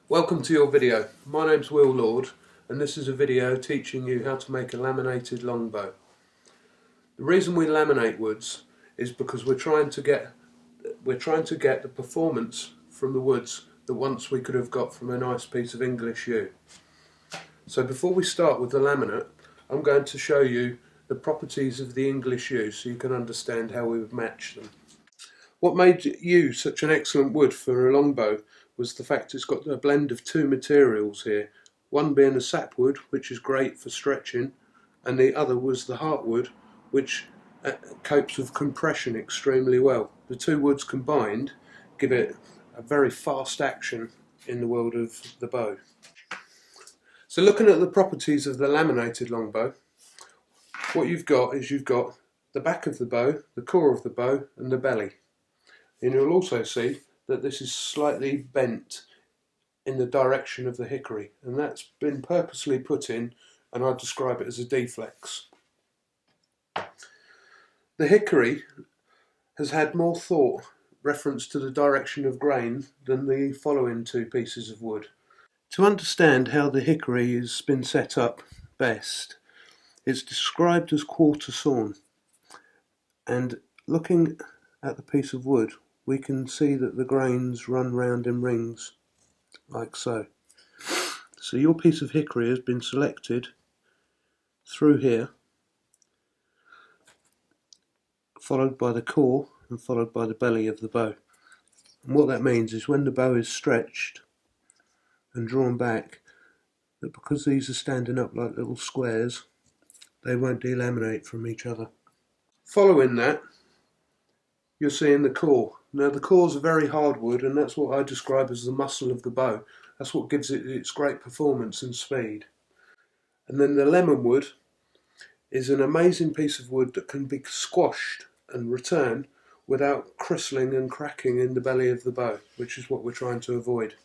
Welcome to your video. My name's Will Lord and this is a video teaching you how to make a laminated longbow. The reason we laminate woods is because we're trying to get the performance from the woods that once we could have got from a nice piece of English yew. So before we start with the laminate, I'm going to show you the properties of the English yew so you can understand how we would match them. What made yew such an excellent wood for a longbow was the fact it's got a blend of two materials here, one being a sapwood, which is great for stretching, and the other was the heartwood, which copes with compression extremely well. The two woods combined give it a very fast action in the world of the bow. So looking at the properties of the laminated longbow, what you've got is the back of the bow, the core of the bow, and the belly. And you'll also see that this is slightly bent in the direction of the hickory, and that's been purposely put in, and I describe it as a deflex. The hickory has had more thought reference to the direction of grain than the following two pieces of wood. To understand how the hickory has been set up best, it's described as quarter sawn, and looking at the piece of wood we can see that the grains run round in rings, like so. So your piece of hickory has been selected through here, followed by the core and followed by the belly of the bow. And what that means is when the bow is stretched and drawn back, that because these are standing up like little squares, they won't delaminate from each other. Following that, you're seeing the core. Now the core's a very hard wood, and that's what I describe as the muscle of the bow. That's what gives it its great performance and speed. And then the lemon wood is an amazing piece of wood that can be squashed and return without crystling and cracking in the belly of the bow, which is what we're trying to avoid.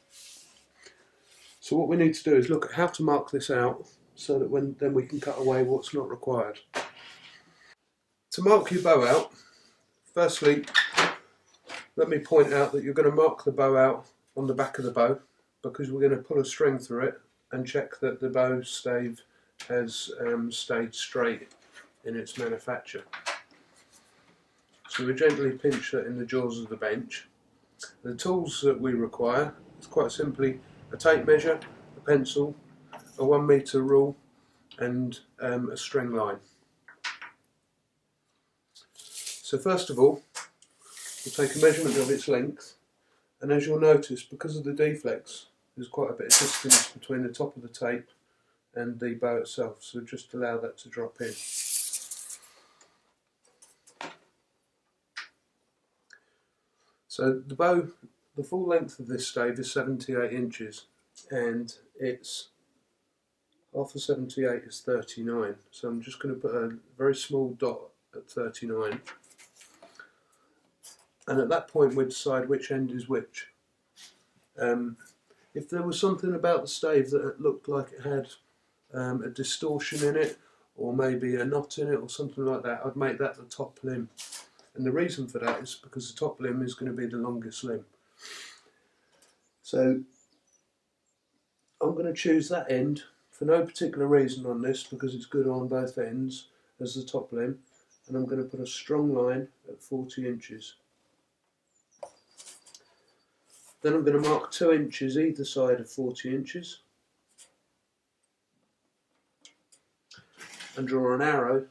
So what we need to do is look at how to mark this out so that then we can cut away what's not required. To mark your bow out, firstly, let me point out that you're going to mark the bow out on the back of the bow, because we're going to pull a string through it and check that the bow stave has stayed straight in its manufacture. So we gently pinch that in the jaws of the bench. The tools that we require is quite simply a tape measure, a pencil, a 1 metre rule, and a string line. So first of all, we'll take a measurement of its length, and as you'll notice, because of the deflex, there's quite a bit of distance between the top of the tape and the bow itself, so just allow that to drop in. So the bow, the full length of this stave is 78 inches, and it's half of 78 is 39, so I'm just going to put a very small dot at 39. And at that point we decide which end is which. If there was something about the stave that looked like it had a distortion in it, or maybe a knot in it or something like that, I'd make that the top limb. And the reason for that is because the top limb is going to be the longest limb. So I'm going to choose that end for no particular reason on this, because it's good on both ends, as the top limb, and I'm going to put a strong line at 40 inches. Then I'm going to mark 2 inches either side of 40 inches and draw an arrow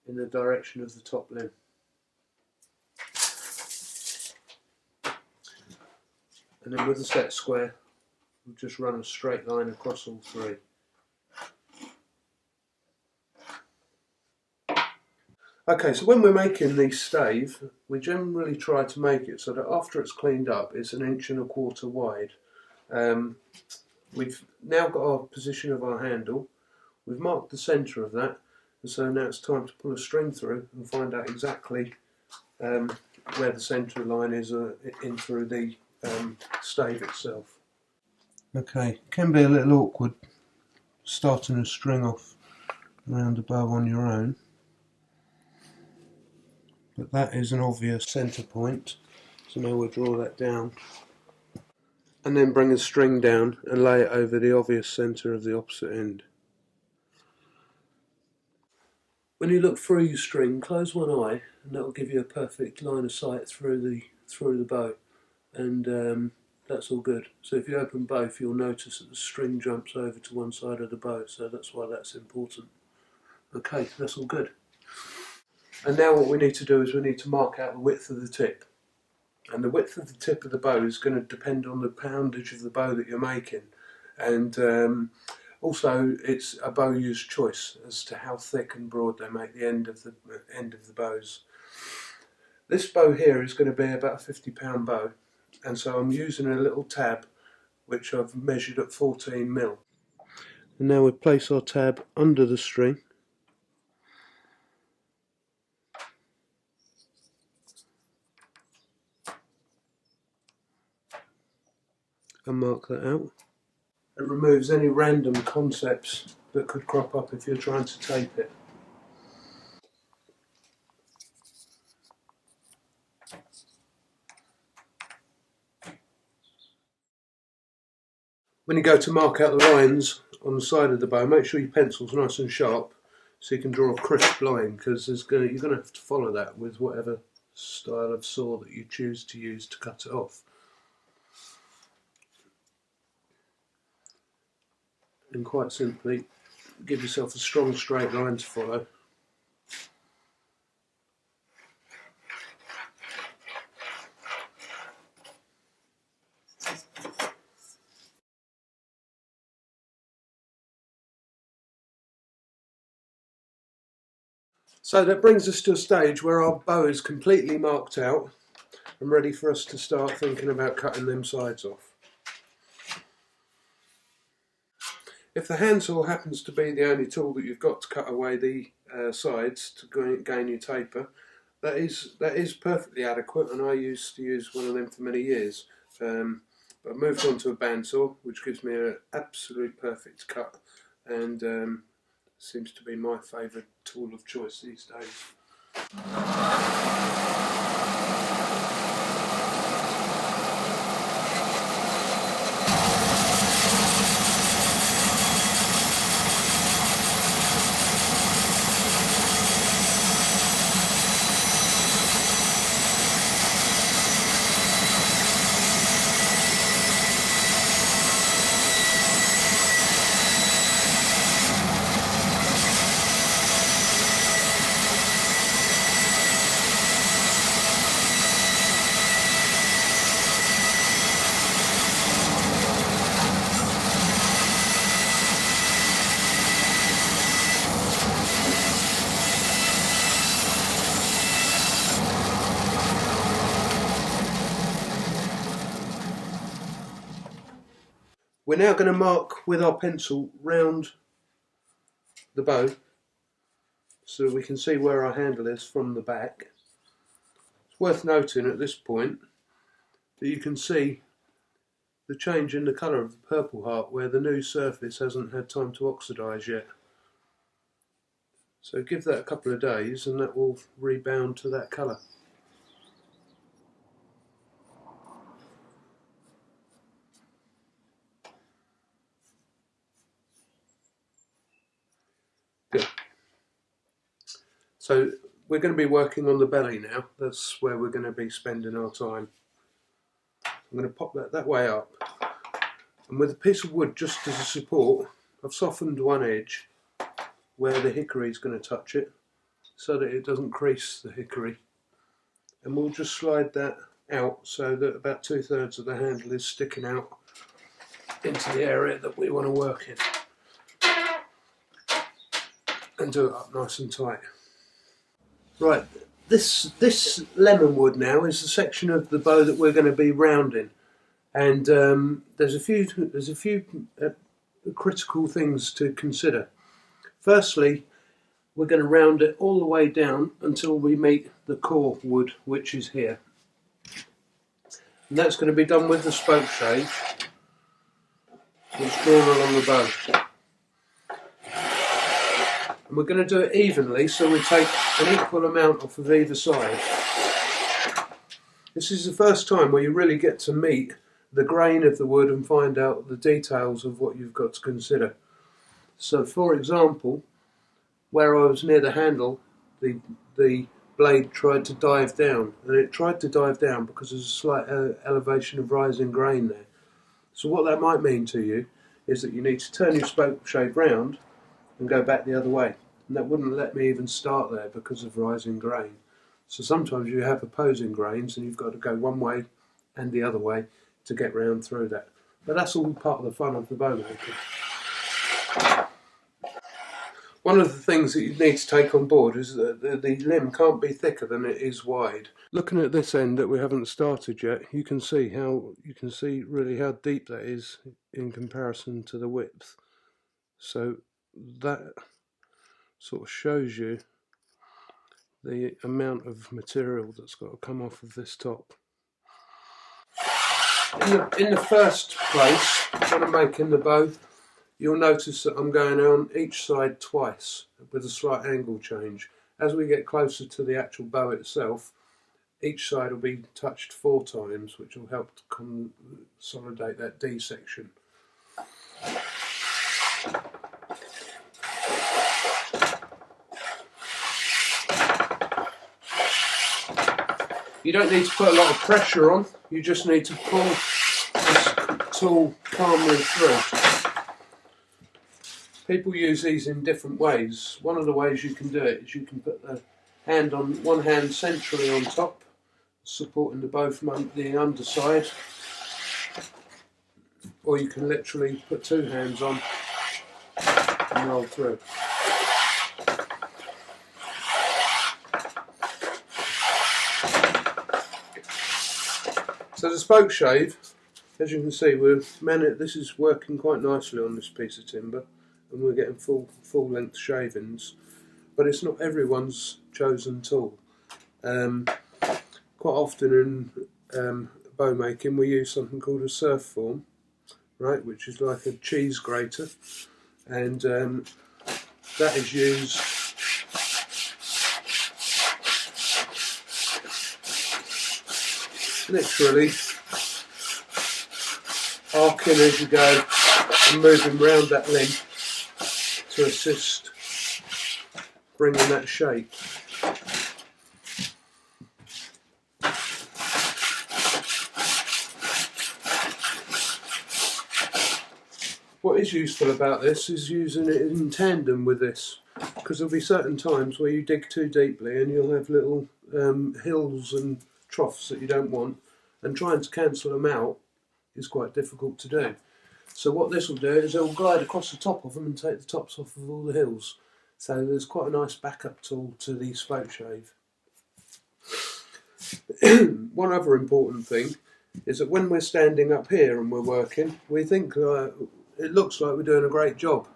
in the direction of the top limb. And then with the set square, we'll just run a straight line across all three. Okay, so when we're making the stave, we generally try to make it so that after it's cleaned up, it's 1.25 inches wide. We've now got our position of our handle, we've marked the centre of that, and so now it's time to pull a string through and find out exactly where the centre line is in through the stave itself. Okay, it can be a little awkward starting a string off around the bow on your own, but that is an obvious centre point, so now we'll draw that down. and then bring a string down and lay it over the obvious centre of the opposite end. When you look through your string, close one eye, and that will give you a perfect line of sight through the bow, and that's all good. So if you open both, you'll notice that the string jumps over to one side of the bow, so that's why that's important. Okay, that's all good. And now what we need to do is we need to mark out the width of the tip. And the width of the tip of the bow is going to depend on the poundage of the bow that you're making. And also it's a bow user's choice as to how thick and broad they make the end of the bows. This bow here is going to be about a 50-pound bow, and so I'm using a little tab which I've measured at 14mm. And now we place our tab under the string and mark that out. It removes any random concepts that could crop up if you're trying to tape it. When you go to mark out the lines on the side of the bow, make sure your pencil's nice and sharp so you can draw a crisp line, because you're going to have to follow that with whatever style of saw that you choose to use to cut it off. And quite simply, give yourself a strong straight line to follow. So that brings us to a stage where our bow is completely marked out and ready for us to start thinking about cutting them sides off. If the handsaw happens to be the only tool that you've got to cut away the sides to gain your taper, that is perfectly adequate, and I used to use one of them for many years. But I moved on to a bandsaw, which gives me an absolute perfect cut, and seems to be my favourite tool of choice these days. We're now going to mark with our pencil round the bow so we can see where our handle is from the back. It's worth noting at this point that you can see the change in the colour of the purple heart where the new surface hasn't had time to oxidise yet. So give that a couple of days and that will rebound to that colour. Good. So we're going to be working on the belly now. That's where we're going to be spending our time. I'm going to pop that way up, and with a piece of wood just as a support, I've softened one edge where the hickory is going to touch it so that it doesn't crease the hickory, and we'll just slide that out so that about 2/3 of the handle is sticking out into the area that we want to work in, and do it up nice and tight. Right, this lemon wood now is the section of the bow that we're going to be rounding, and there's a few critical things to consider. Firstly, we're going to round it all the way down until we meet the core wood, which is here, and that's going to be done with the spoke shade that's drawn along the bow. And we're going to do it evenly, so we take an equal amount off of either side. This is the first time where you really get to meet the grain of the wood and find out the details of what you've got to consider. So for example, where I was near the handle, the blade tried to dive down, and it tried to dive down because there's a slight elevation of rising grain there. So what that might mean to you is that you need to turn your spoke shave round and go back the other way, and that wouldn't let me even start there because of rising grain. So sometimes you have opposing grains and you've got to go one way and the other way to get round through that. But that's all part of the fun of the bow making. One of the things that you need to take on board is that the limb can't be thicker than it is wide. Looking at this end that we haven't started yet, you can see really how deep that is in comparison to the width. So that sort of shows you the amount of material that's got to come off of this top. In the first place, when I'm making the bow, you'll notice that I'm going on each side twice with a slight angle change. As we get closer to the actual bow itself, each side will be touched 4 times, which will help to consolidate that D section. You don't need to put a lot of pressure on, you just need to pull this tool calmly through. People use these in different ways. One of the ways you can do it is you can put the hand on one hand centrally on top, supporting the bow from the underside, or you can literally put 2 hands on and roll through. So the spoke shave, as you can see, this is working quite nicely on this piece of timber, and we're getting full length shavings, but it's not everyone's chosen tool. Quite often in bow making we use something called a surf form, right, which is like a cheese grater, and that is used literally arcing as you go and moving round that limb to assist bringing that shape. What is useful about this is using it in tandem with this, because there'll be certain times where you dig too deeply and you'll have little hills and troughs that you don't want, and trying to cancel them out is quite difficult to do. So what this will do is it will glide across the top of them and take the tops off of all the hills. So there's quite a nice backup tool to the spoke shave. One other important thing is that when we're standing up here and we're working, we think it looks like we're doing a great job,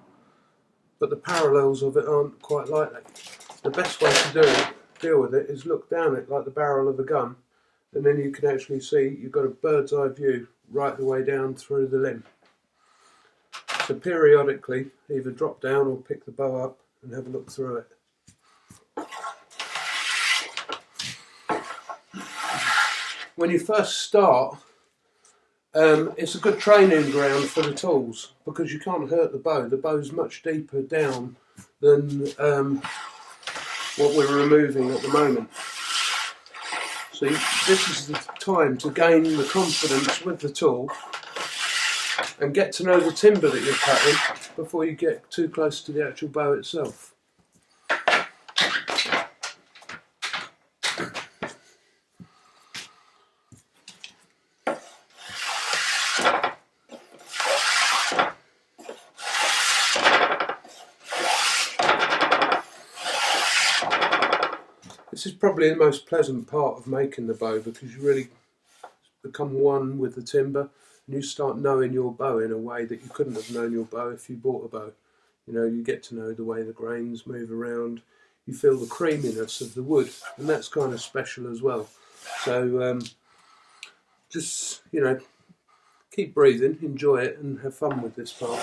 but the parallels of it aren't quite like that. The best way to deal with it is look down it like the barrel of a gun, and then you can actually see you've got a bird's eye view right the way down through the limb. So periodically either drop down or pick the bow up and have a look through it. When you first start, it's a good training ground for the tools, because you can't hurt the bow. The bow's much deeper down than what we're removing at the moment. So this is the time to gain the confidence with the tool and get to know the timber that you're cutting before you get too close to the actual bow itself. This is probably the most pleasant part of making the bow, because you really become one with the timber and you start knowing your bow in a way that you couldn't have known your bow if you bought a bow. You know, you get to know the way the grains move around, you feel the creaminess of the wood, and that's kind of special as well. So just, you know, keep breathing, enjoy it and have fun with this part.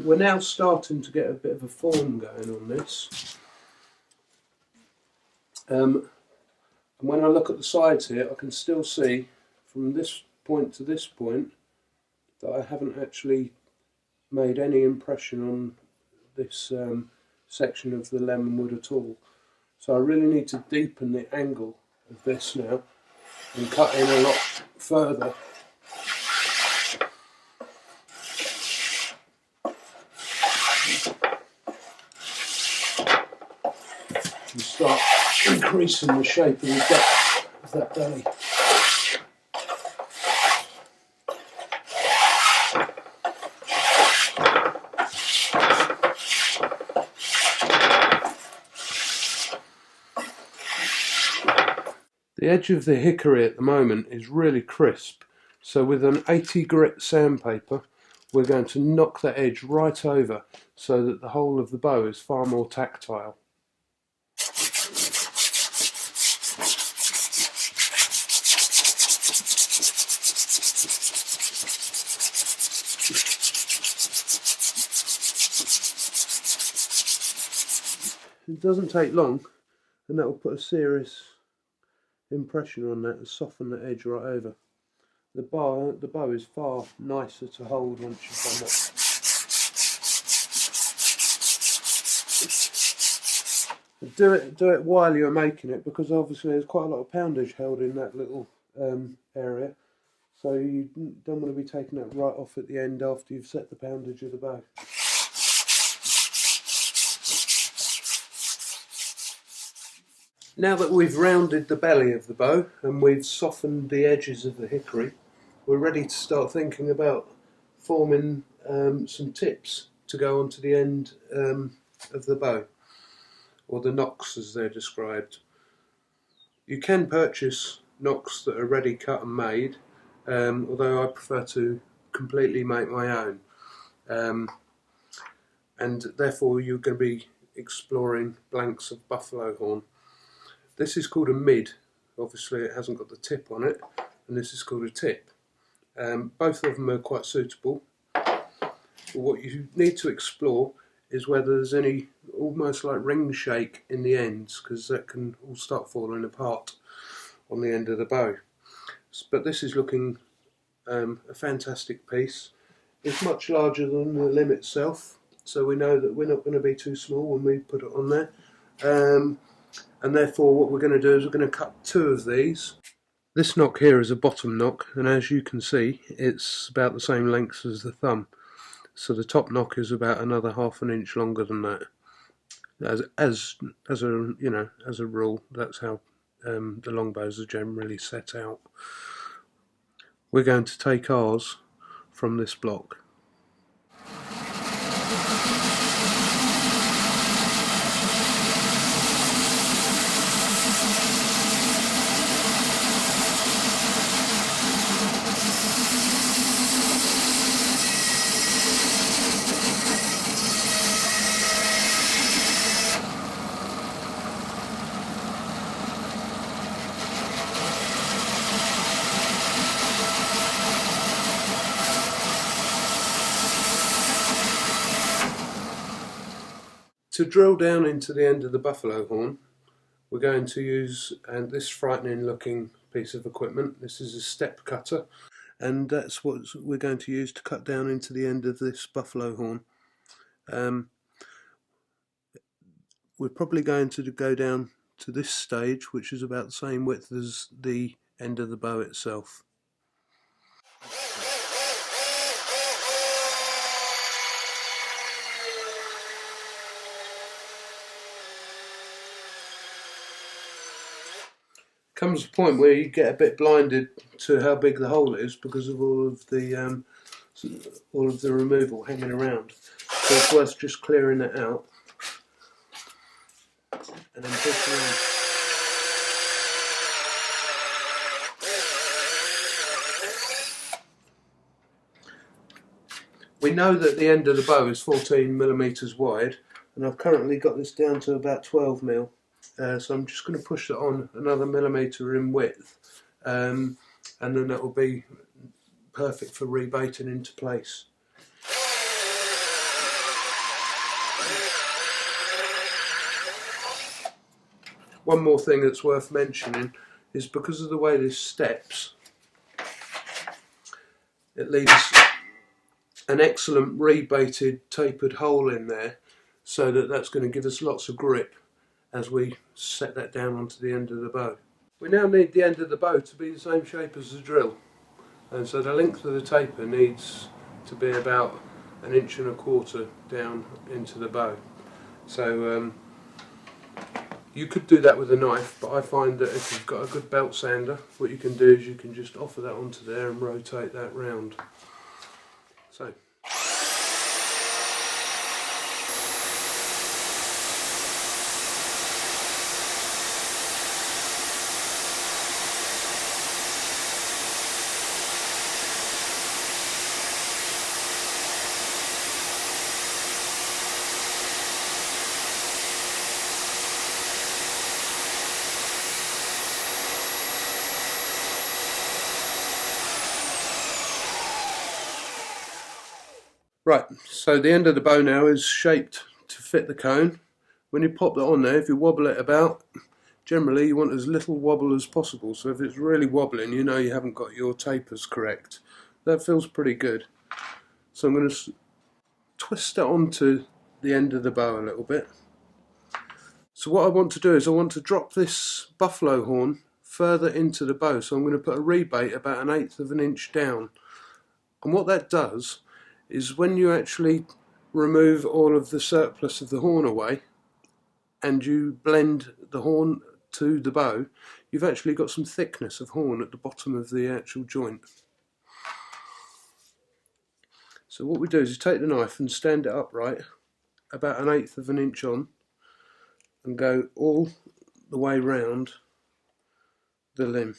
we're now starting to get a bit of a form going on this. And when I look at the sides here, I can still see from this point to this point that I haven't actually made any impression on this section of the lemon wood at all. So I really need to deepen the angle of this now and cut in a lot further. And start increasing the shape of the depth of that belly. The edge of the hickory at the moment is really crisp, so with an 80 grit sandpaper we're going to knock that edge right over so that the whole of the bow is far more tactile. It doesn't take long, and that will put a serious impression on that and soften the edge right over. The bow is far nicer to hold once you've done that. Do it while you're making it, because obviously there's quite a lot of poundage held in that little area, so you don't want to be taking that right off at the end after you've set the poundage of the bow. Now that we've rounded the belly of the bow and we've softened the edges of the hickory, we're ready to start thinking about forming some tips to go onto the end of the bow, or the nocks as they're described. You can purchase nocks that are ready cut and made, although I prefer to completely make my own, and therefore you're going to be exploring blanks of buffalo horn. This is called a mid, obviously it hasn't got the tip on it, and this is called a tip. Both of them are quite suitable, but what you need to explore is whether there's any almost like ring shake in the ends, because that can all start falling apart on the end of the bow. But this is looking a fantastic piece. It's much larger than the limb itself, so we know that we're not going to be too small when we put it on there. And therefore what we're going to do is we're going to cut two of these. This knock here is a bottom knock, and as you can see it's about the same length as the thumb, so the top knock is about another ½ an inch longer than that. As a rule, that's how the longbows are generally set out. We're going to take ours from this block. To drill down into the end of the buffalo horn, we're going to use this frightening looking piece of equipment. This is a step cutter, and that's what we're going to use to cut down into the end of this buffalo horn. We're probably going to go down to this stage, which is about the same width as the end of the bow itself. Comes a point where you get a bit blinded to how big the hole is because of all of the removal hanging around. So it's worth just clearing it out and then pushing in. We know that the end of the bow is 14mm wide, and I've currently got this down to about 12mm. So I'm just going to push it on another millimetre in width, and then that will be perfect for rebaiting into place. one more thing that's worth mentioning is because of the way this steps, it leaves an excellent rebaited tapered hole in there, so that's going to give us lots of grip as we set that down onto the end of the bow. We now need the end of the bow to be the same shape as the drill, and so the length of the taper needs to be about 1.25 inches down into the bow. So you could do that with a knife, but I find that if you've got a good belt sander, what you can do is you can just offer that onto there and rotate that round. So. Right, so the end of the bow now is shaped to fit the cone. When you pop that on there, if you wobble it about, generally you want as little wobble as possible. So if it's really wobbling, you know you haven't got your tapers correct. That feels pretty good. So I'm going to twist it onto the end of the bow a little bit. So what I want to do is I want to drop this buffalo horn further into the bow. So I'm going to put a rebate about 1/8 inch down. And what that does is when you actually remove all of the surplus of the horn away and you blend the horn to the bow, you've actually got some thickness of horn at the bottom of the actual joint. So what we do is you take the knife and stand it upright about 1/8 inch on and go all the way round the limb,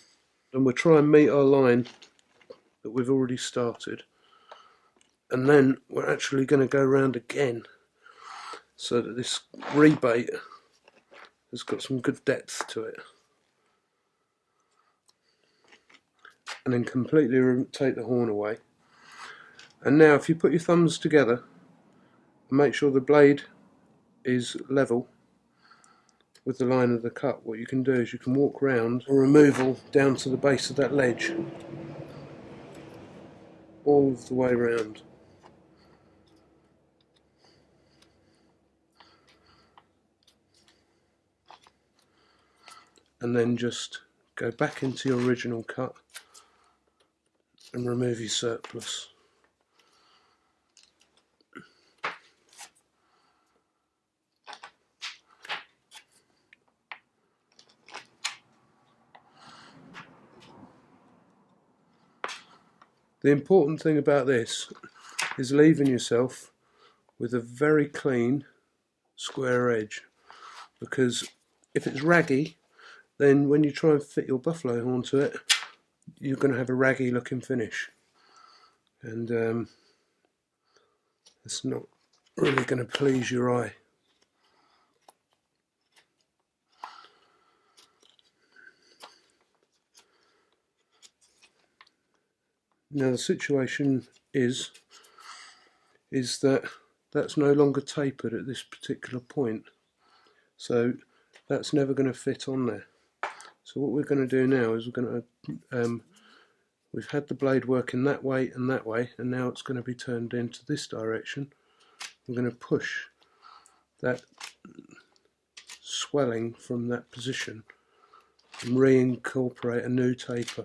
and we'll try and meet our line that we've already started. And then we're actually going to go round again so that this rebate has got some good depth to it. And then completely take the horn away. And now if you put your thumbs together and make sure the blade is level with the line of the cut, what you can do is you can walk round a removal down to the base of that ledge, all of the way round. And then just go back into your original cut and remove your surplus. The important thing about this is leaving yourself with a very clean square edge, because if it's raggy, then when you try and fit your buffalo horn to it, you're going to have a raggy looking finish, and it's not really going to please your eye. Now the situation is that that's no longer tapered at this particular point, so that's never going to fit on there. So what we're going to do now is we're going to we've had the blade working that way, and now it's going to be turned into this direction. We're going to push that swelling from that position and reincorporate a new taper.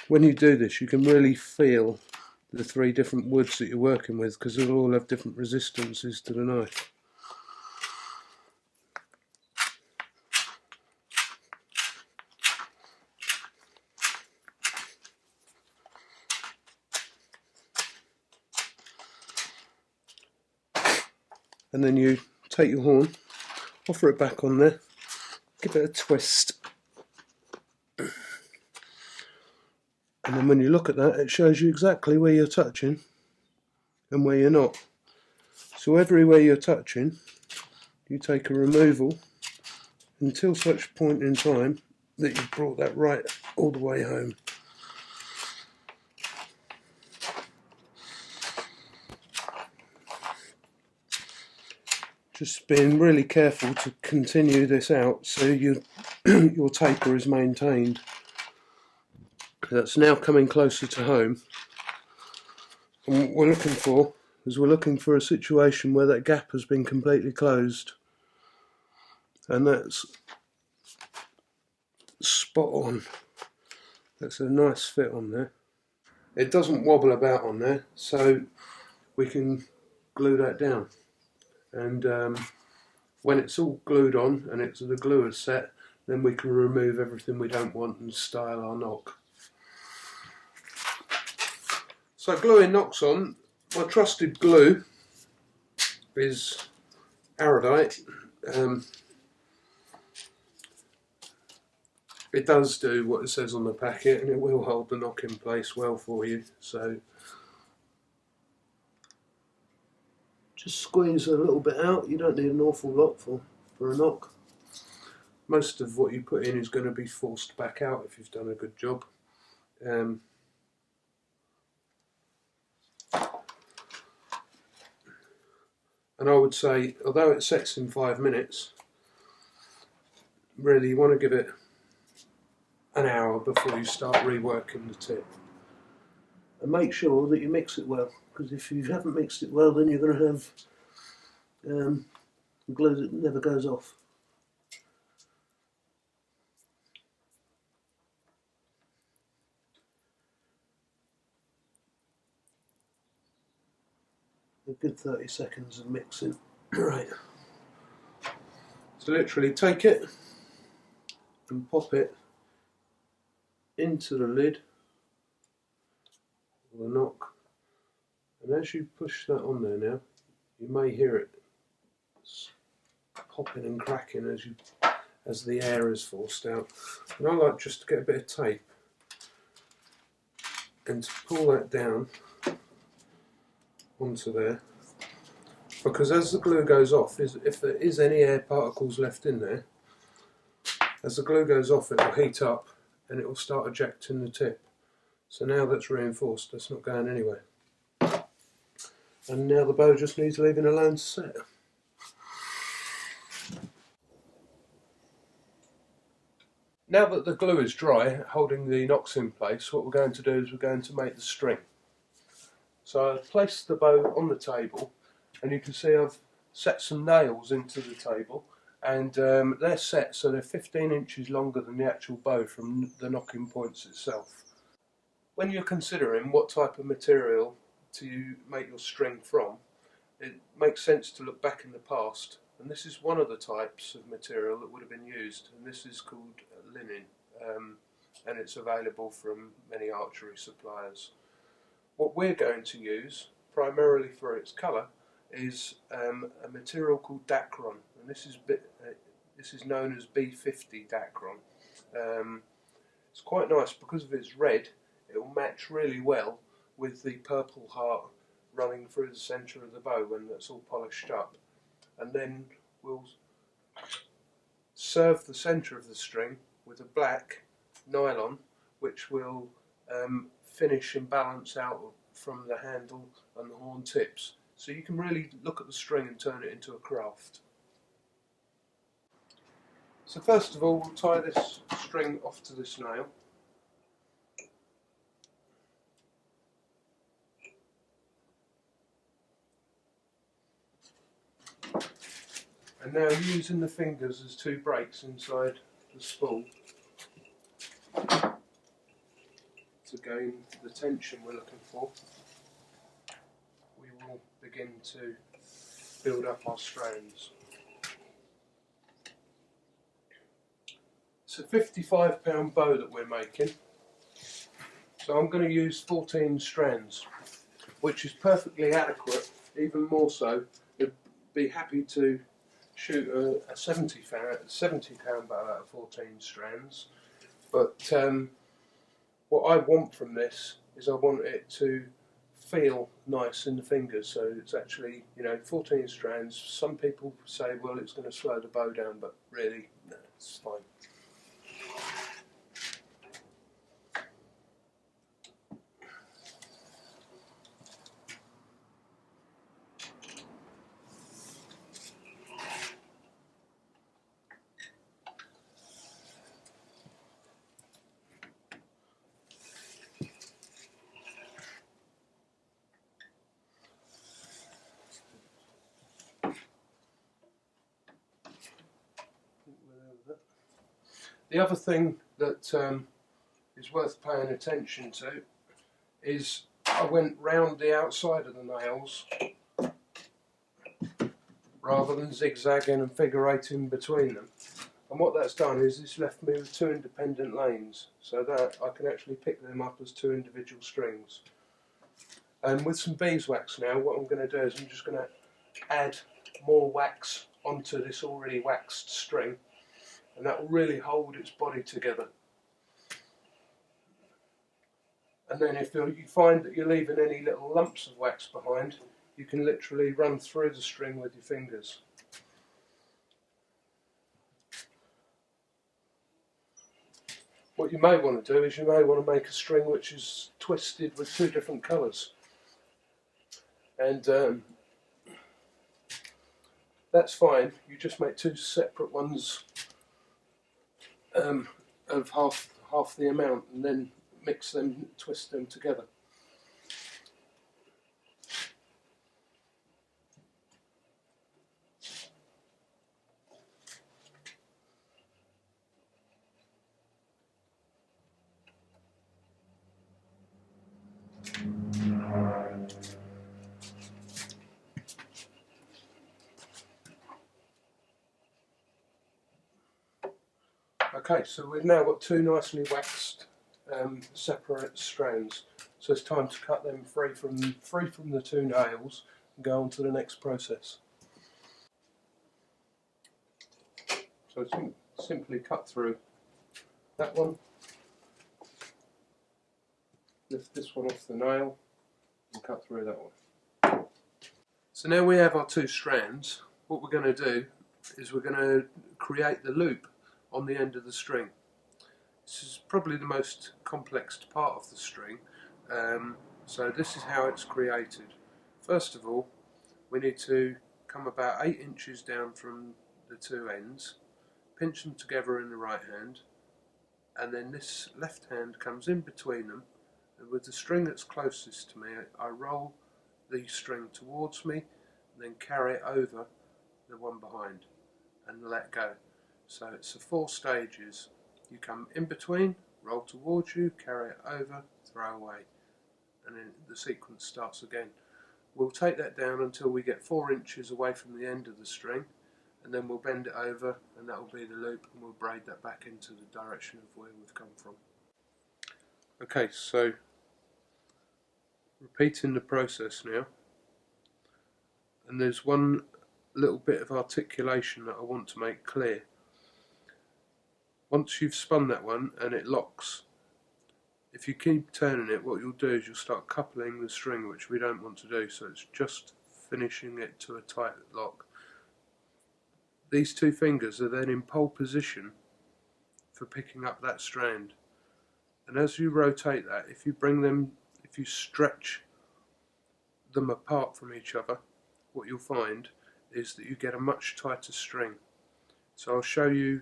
When you do this, you can really feel the 3 different woods that you're working with, because they'll all have different resistances to the knife. And then you take your horn, offer it back on there, give it a twist, and then when you look at that, it shows you exactly where you're touching and where you're not. So everywhere you're touching, you take a removal until such point in time that you've brought that right all the way home. Just being really careful to continue this out so your taper is maintained. That's now coming closer to home. And what we're looking for is we're looking for a situation where that gap has been completely closed. And that's spot on. That's a nice fit on there. It doesn't wobble about on there, so we can glue that down. And when it's all glued on and the glue is set, then we can remove everything we don't want and style our knock. So gluing knocks on, my trusted glue is Aridite. It does do what it says on the packet, and it will hold the knock in place well for you. So just squeeze a little bit out. You don't need an awful lot for a knock. Most of what you put in is going to be forced back out if you've done a good job. And I would say, although it sets in 5 minutes, really you want to give it an hour before you start reworking the tip. And make sure that you mix it well, because if you haven't mixed it well, then you're going to have glue that never goes off. A good 30 seconds of mixing. Right. So literally take it and pop it into the lid of the knock, and as you push that on there now, you may hear it popping and cracking as the air is forced out. And I like just to get a bit of tape and to pull that down onto there, because as the glue goes off, if there is any air particles left in there, as the glue goes off, it will heat up and it will start ejecting the tip. So now that's reinforced, that's not going anywhere. And now the bow just needs leaving alone to set. Now that the glue is dry, holding the knocks in place, what we're going to do is we're going to make the string. So I've placed the bow on the table, and you can see I've set some nails into the table, and they're set so they're 15 inches longer than the actual bow from the knocking points itself. When you're considering what type of material to make your string from, it makes sense to look back in the past, and this is one of the types of material that would have been used, and this is called linen, and it's available from many archery suppliers. What we're going to use, primarily for its colour, is a material called dacron, and this is known as B50 dacron. It's quite nice because of its red. It will match really well with the purple heart running through the centre of the bow when that's all polished up, and then we'll serve the centre of the string with a black nylon, which will finish and balance out from the handle and the horn tips, so you can really look at the string and turn it into a craft. So first of all, we'll tie this string off to this nail. And now using the fingers as two breaks inside the spool to gain the tension we're looking for, we will begin to build up our strands. It's a 55-pound bow that we're making, so I'm going to use 14 strands, which is perfectly adequate. Even more so, I'd be happy to shoot a 70-pound bow out of 14 strands, but what I want from this is I want it to feel nice in the fingers, so it's actually, 14 strands. Some people say, well, it's going to slow the bow down, but really, no, it's fine. The other thing that is worth paying attention to is I went round the outside of the nails rather than zigzagging and figure eighting between them. And what that's done is it's left me with two independent lanes, so that I can actually pick them up as two individual strings. And with some beeswax now, what I'm going to do is I'm just going to add more wax onto this already waxed string, and that will really hold its body together. And then if you find that you're leaving any little lumps of wax behind, you can literally run through the string with your fingers. What you may want to do is you may want to make a string which is twisted with two different colours. And that's fine, you just make two separate ones of half the amount, and then mix them, twist them together. Okay, so we've now got two nicely waxed separate strands, so it's time to cut them free from the two nails and go on to the next process. So simply cut through that one, lift this one off the nail and cut through that one. So now we have our two strands. What we're going to do is we're going to create the loop on the end of the string. This is probably the most complex part of the string, so this is how it's created. First of all, we need to come about 8 inches down from the two ends, pinch them together in the right hand, and then this left hand comes in between them, and with the string that's closest to me I roll the string towards me and then carry it over the one behind and let go. So it's 4 stages. You come in between, roll towards you, carry it over, throw away, and then the sequence starts again. We'll take that down until we get 4 inches away from the end of the string, and then we'll bend it over, and that will be the loop, and we'll braid that back into the direction of where we've come from. Okay, so repeating the process now, and there's one little bit of articulation that I want to make clear. Once you've spun that one and it locks, if you keep turning it, what you'll do is you'll start coupling the string, which we don't want to do, so it's just finishing it to a tight lock. These two fingers are then in pole position for picking up that strand, and as you rotate that, if you stretch them apart from each other, what you'll find is that you get a much tighter string. So I'll show you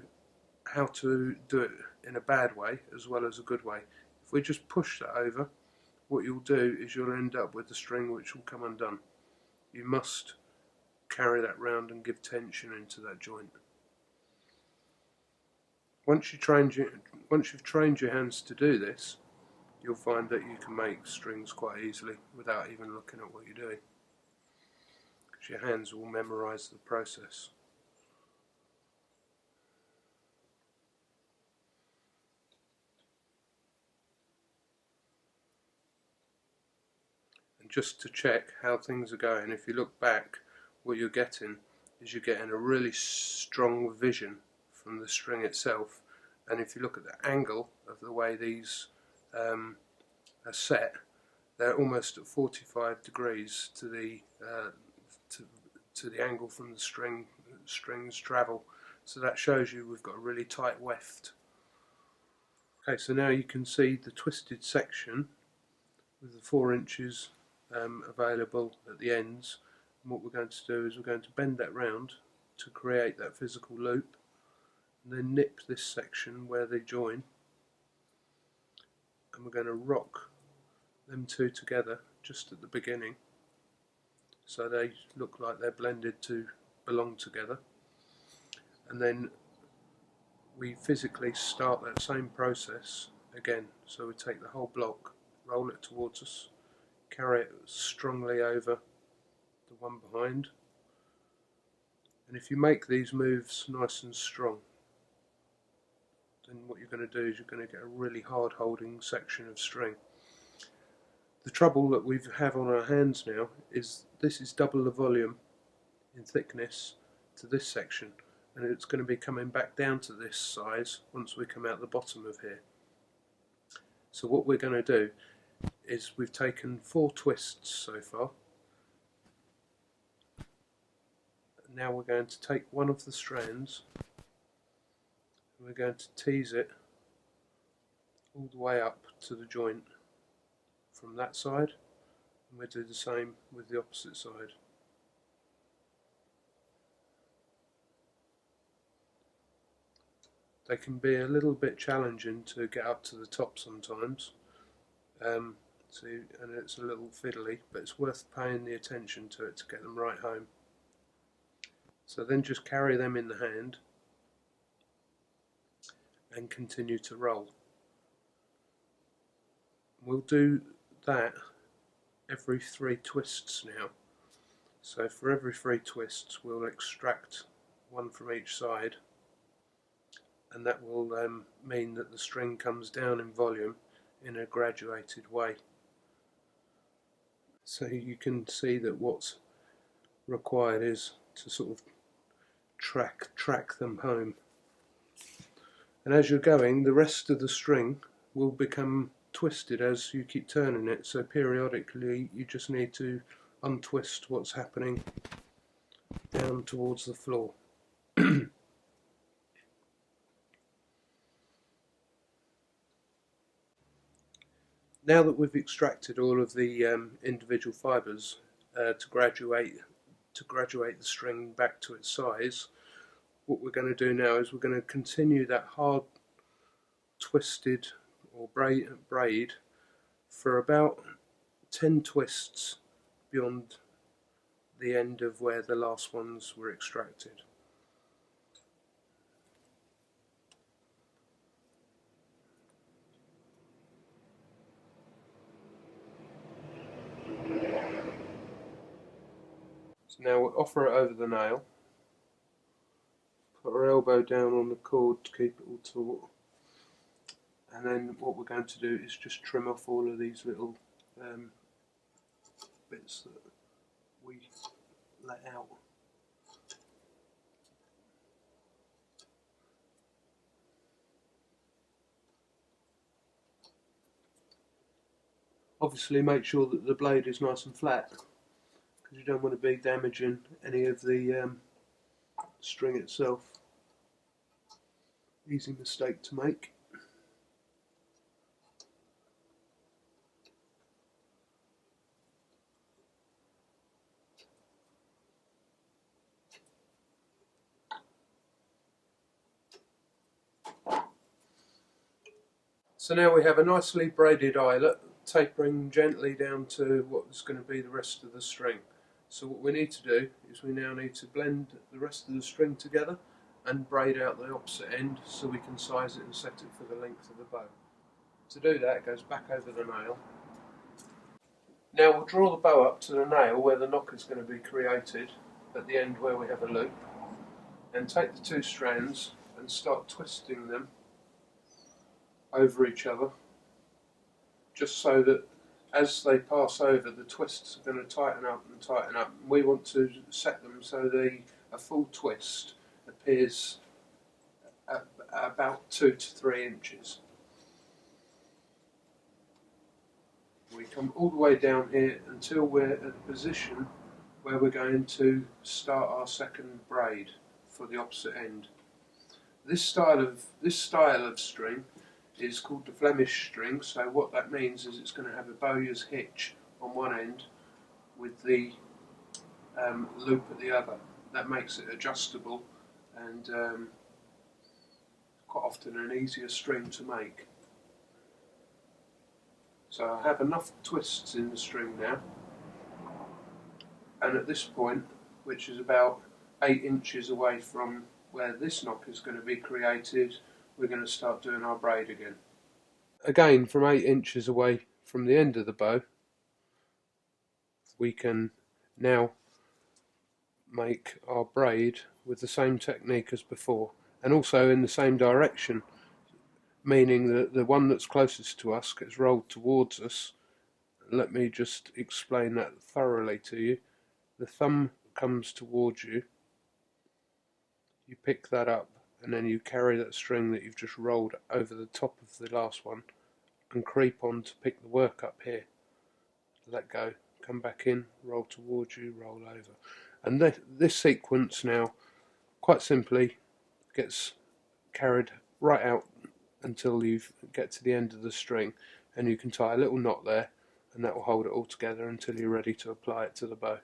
how to do it in a bad way as well as a good way. If we just push that over, what you'll do is you'll end up with the string which will come undone. You must carry that round and give tension into that joint. Once you've trained your hands to do this, you'll find that you can make strings quite easily without even looking at what you're doing, because your hands will memorise the process. Just to check how things are going, if you look back, what you're getting is you're getting a really strong vision from the string itself, and if you look at the angle of the way these are set, they're almost at 45 degrees to the angle from the string's travel, so that shows you we've got a really tight weft. Okay, so now you can see the twisted section with the 4 inches available at the ends, and what we're going to do is we're going to bend that round to create that physical loop, and then nip this section where they join, and we're going to rock them two together just at the beginning so they look like they're blended to belong together, and then we physically start that same process again. So we take the whole block, roll it towards us, carry it strongly over the one behind, and if you make these moves nice and strong, then what you're going to do is you're going to get a really hard holding section of string. The trouble that we have on our hands now is this is double the volume in thickness to this section, and it's going to be coming back down to this size once we come out the bottom of here. So what we're going to do is we've taken 4 twists so far. Now we're going to take one of the strands and we're going to tease it all the way up to the joint from that side, and we'll do the same with the opposite side. They can be a little bit challenging to get up to the top sometimes, and it's a little fiddly, but it's worth paying the attention to it to get them right home. So then just carry them in the hand and continue to roll. We'll do that every 3 twists now. So for every 3 twists we'll extract one from each side, and that will mean that the string comes down in volume in a graduated way. So you can see that what's required is to sort of track them home. And as you're going, the rest of the string will become twisted as you keep turning it, so periodically you just need to untwist what's happening down towards the floor. Now that we've extracted all of the individual fibres to graduate the string back to its size, what we're going to do now is we're going to continue that hard twisted or braid for about 10 twists beyond the end of where the last ones were extracted. So now we'll offer it over the nail, put our elbow down on the cord to keep it all taut, and then what we're going to do is just trim off all of these little bits that we let out. Obviously make sure that the blade is nice and flat, because you don't want to be damaging any of the string itself. Easy mistake to make. So now we have a nicely braided eyelet, tapering gently down to what's going to be the rest of the string. So what we need to do is we now need to blend the rest of the string together and braid out the opposite end so we can size it and set it for the length of the bow. To do that, it goes back over the nail. Now we'll draw the bow up to the nail where the knock is going to be created at the end where we have a loop, and take the 2 strands and start twisting them over each other, just so that as they pass over, the twists are going to tighten up and tighten up. We want to set them so a full twist appears at about 2 to 3 inches. We come all the way down here until we're at a position where we're going to start our second braid for the opposite end. This style of string is called the Flemish string, so what that means is it's going to have a bowyer's hitch on one end with the loop at the other. That makes it adjustable and quite often an easier string to make. So I have enough twists in the string now, and at this point, which is about 8 inches away from where this knock is going to be created, we're going to start doing our braid again. Again, from 8 inches away from the end of the bow, we can now make our braid with the same technique as before, and also in the same direction, meaning that the one that's closest to us gets rolled towards us. Let me just explain that thoroughly to you. The thumb comes towards you, you pick that up, and then you carry that string that you've just rolled over the top of the last one and creep on to pick the work up here. Let go, come back in, roll towards you, roll over. And this sequence now, quite simply, gets carried right out until you get to the end of the string, and you can tie a little knot there, and that will hold it all together until you're ready to apply it to the bow.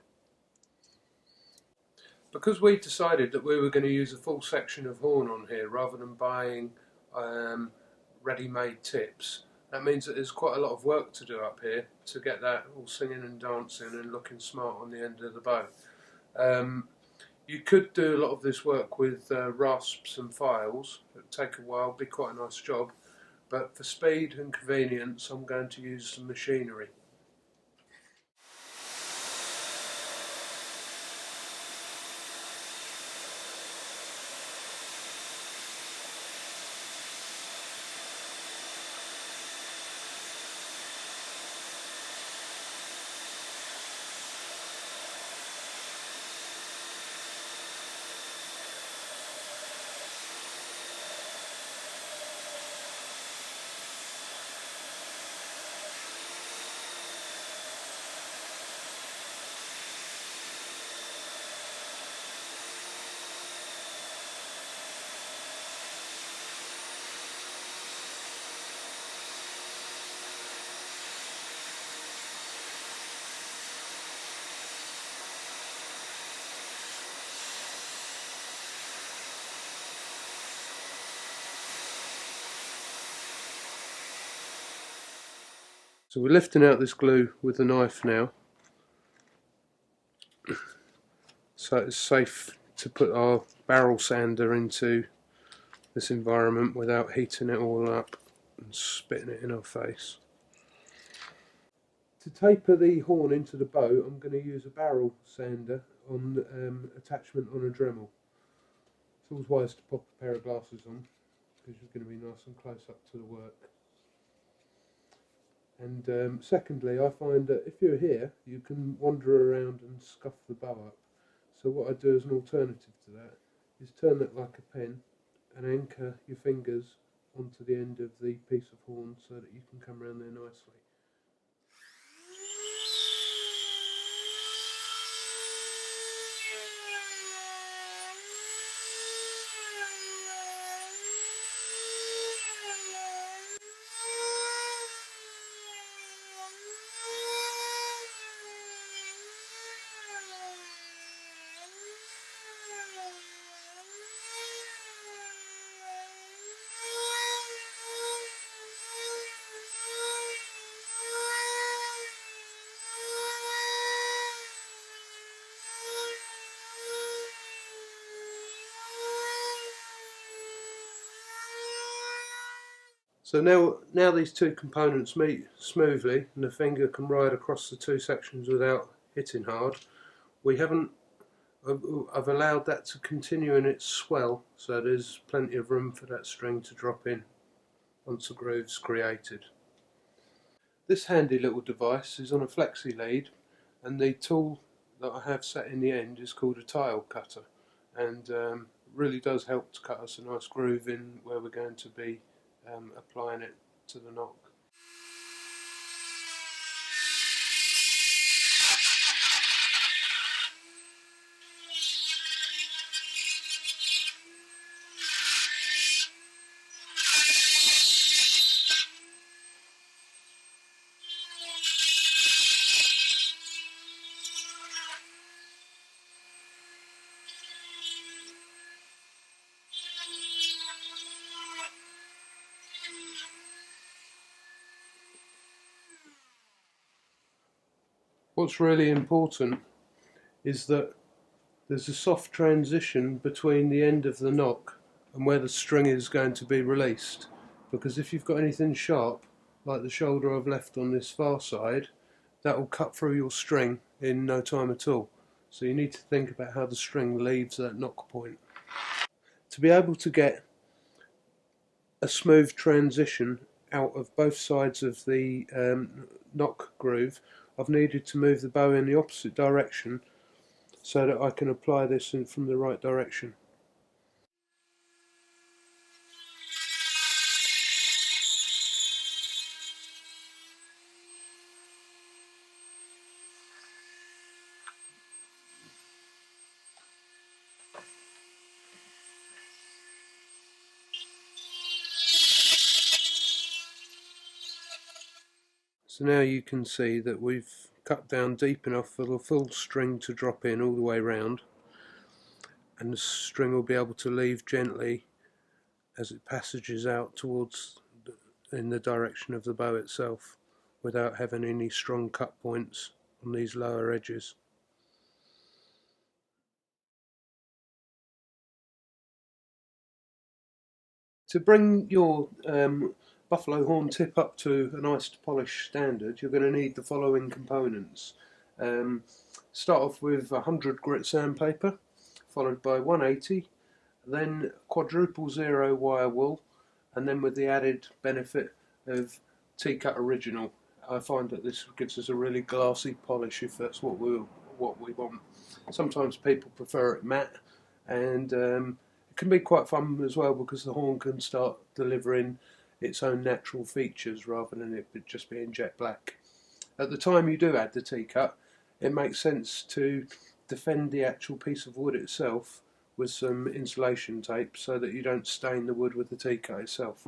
Because we decided that we were going to use a full section of horn on here rather than buying ready-made tips, that means that there's quite a lot of work to do up here to get that all singing and dancing and looking smart on the end of the bow. You could do a lot of this work with rasps and files. It would take a while, be quite a nice job, but for speed and convenience I'm going to use some machinery. So we're lifting out this glue with the knife now, so it's safe to put our barrel sander into this environment without heating it all up and spitting it in our face. To taper the horn into the bow, I'm going to use a barrel sander on attachment on a Dremel. It's always wise to pop a pair of glasses on because you're going to be nice and close up to the work. And secondly, I find that if you're here, you can wander around and scuff the bow up. So what I do as an alternative to that is turn that like a pen and anchor your fingers onto the end of the piece of horn so that you can come around there nicely. So now these two components meet smoothly and the finger can ride across the two sections without hitting hard. I've allowed that to continue in its swell, so there's plenty of room for that string to drop in once the groove's created. This handy little device is on a flexi lead, and the tool that I have set in the end is called a tile cutter, and really does help to cut us a nice groove in where we're going to be applying it to the knock. What's really important is that there's a soft transition between the end of the knock and where the string is going to be released, because if you've got anything sharp like the shoulder I've left on this far side, that will cut through your string in no time at all. So you need to think about how the string leaves that knock point. To be able to get a smooth transition out of both sides of the knock groove, I've needed to move the bow in the opposite direction so that I can apply this from the right direction. So now you can see that we've cut down deep enough for the full string to drop in all the way round, and the string will be able to leave gently as it passages out towards in the direction of the bow itself, without having any strong cut points on these lower edges. To bring your buffalo horn tip up to a nice polished standard, you're going to need the following components. Start off with 100 grit sandpaper, followed by 180, then quadruple zero wire wool, and then with the added benefit of T-Cut Original. I find that this gives us a really glassy polish if that's what we want. Sometimes people prefer it matte, and it can be quite fun as well because the horn can start delivering its own natural features rather than it just being jet black. At the time you do add the T-Cut, it makes sense to defend the actual piece of wood itself with some insulation tape so that you don't stain the wood with the T-Cut itself.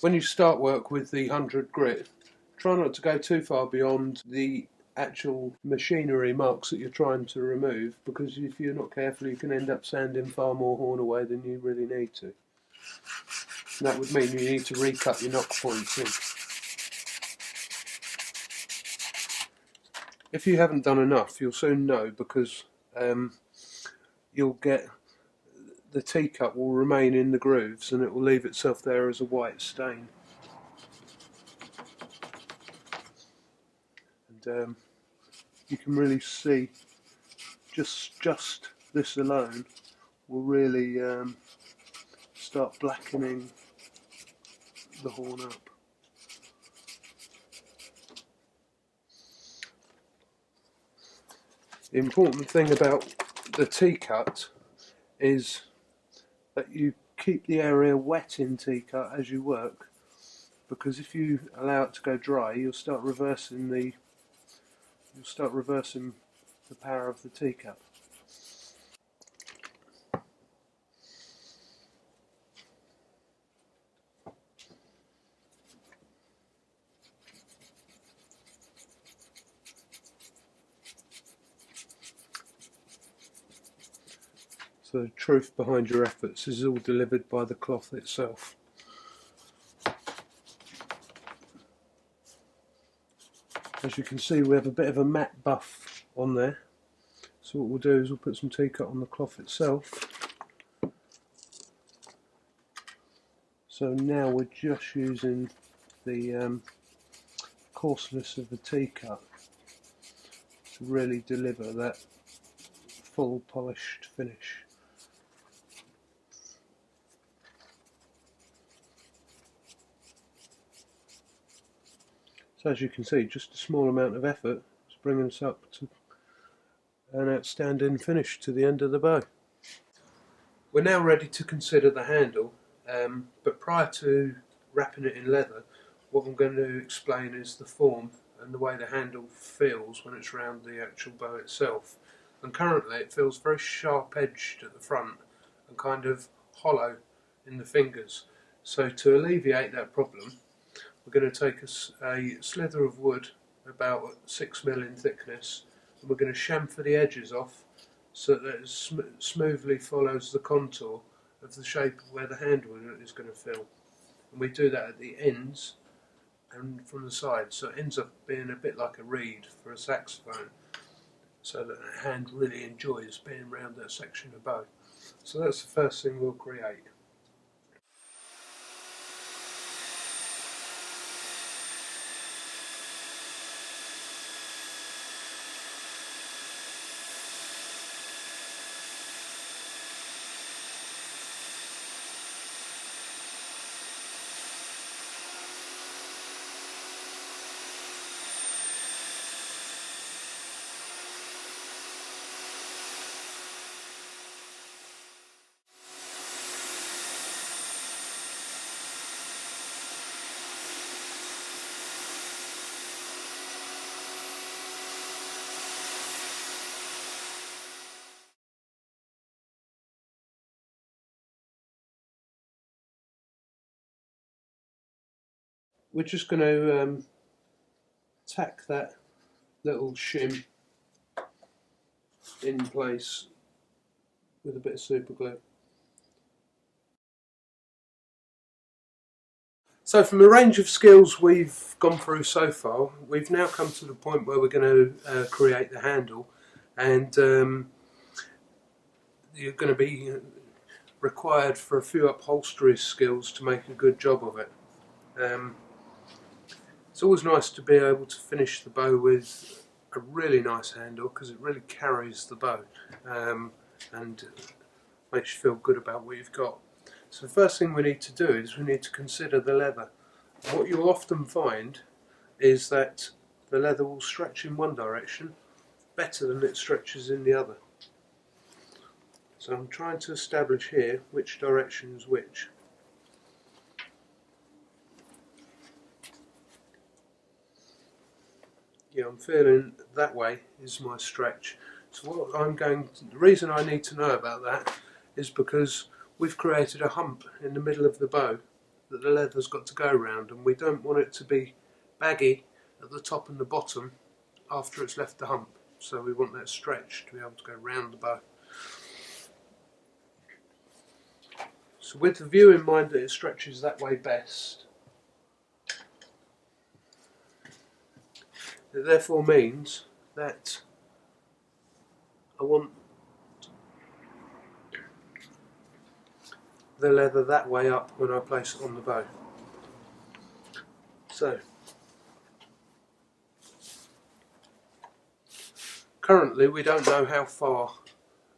When you start work with the 100 grit, try not to go too far beyond the actual machinery marks that you're trying to remove, because if you're not careful you can end up sanding far more horn away than you really need to. And that would mean you need to recut your knock points in. If you haven't done enough, you'll soon know, because you'll get the T-Cut will remain in the grooves and it will leave itself there as a white stain. And you can really see just this alone will really start blackening the horn up. The important thing about the T-Cut is that you keep the area wet in T-Cut as you work, because if you allow it to go dry, you'll start reversing the power of the T-Cut. So the truth behind your efforts is all delivered by the cloth itself. As you can see, we have a bit of a matte buff on there. So what we'll do is we'll put some T-Cut on the cloth itself. So now we're just using the coarseness of the T-Cut to really deliver that full polished finish. So as you can see, just a small amount of effort is bringing us up to an outstanding finish to the end of the bow. We're now ready to consider the handle, but prior to wrapping it in leather, what I'm going to explain is the form and the way the handle feels when it's round the actual bow itself. And currently it feels very sharp edged at the front and kind of hollow in the fingers. So to alleviate that problem, we're going to take a slither of wood about 6mm in thickness, and we're going to chamfer the edges off so that it smoothly follows the contour of the shape of where the handle is going to fill. And we do that at the ends and from the sides, so it ends up being a bit like a reed for a saxophone, so that the hand really enjoys being around that section of bow. So that's the first thing we'll create. we're just going to tack that little shim in place with a bit of super glue. So from the range of skills we've gone through so far, we've now come to the point where we're going to create the handle, and you're going to be required for a few upholstery skills to make a good job of it. It's always nice to be able to finish the bow with a really nice handle, because it really carries the bow and makes you feel good about what you've got. So the first thing we need to do is we need to consider the leather. What you'll often find is that the leather will stretch in one direction better than it stretches in the other. So I'm trying to establish here which direction is which. Yeah, I'm feeling that way is my stretch. So what the reason I need to know about that is because we've created a hump in the middle of the bow that the leather's got to go around, and we don't want it to be baggy at the top and the bottom after it's left the hump. So we want that stretch to be able to go round the bow. So with the view in mind that it stretches that way best, it therefore means that I want the leather that way up when I place it on the bow. So currently we don't know how far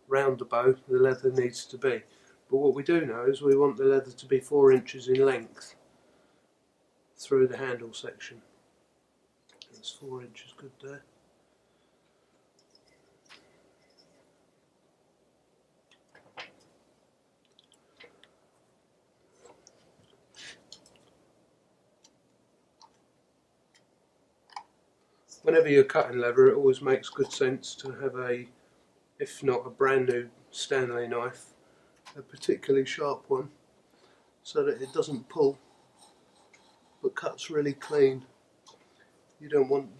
round the bow the leather needs to be, but what we do know is we want the leather to be 4 inches in length through the handle section. That's 4 inches good there. Whenever you're cutting leather, it always makes good sense to have a, if not a brand new Stanley knife, a particularly sharp one, so that it doesn't pull but cuts really clean. You don't want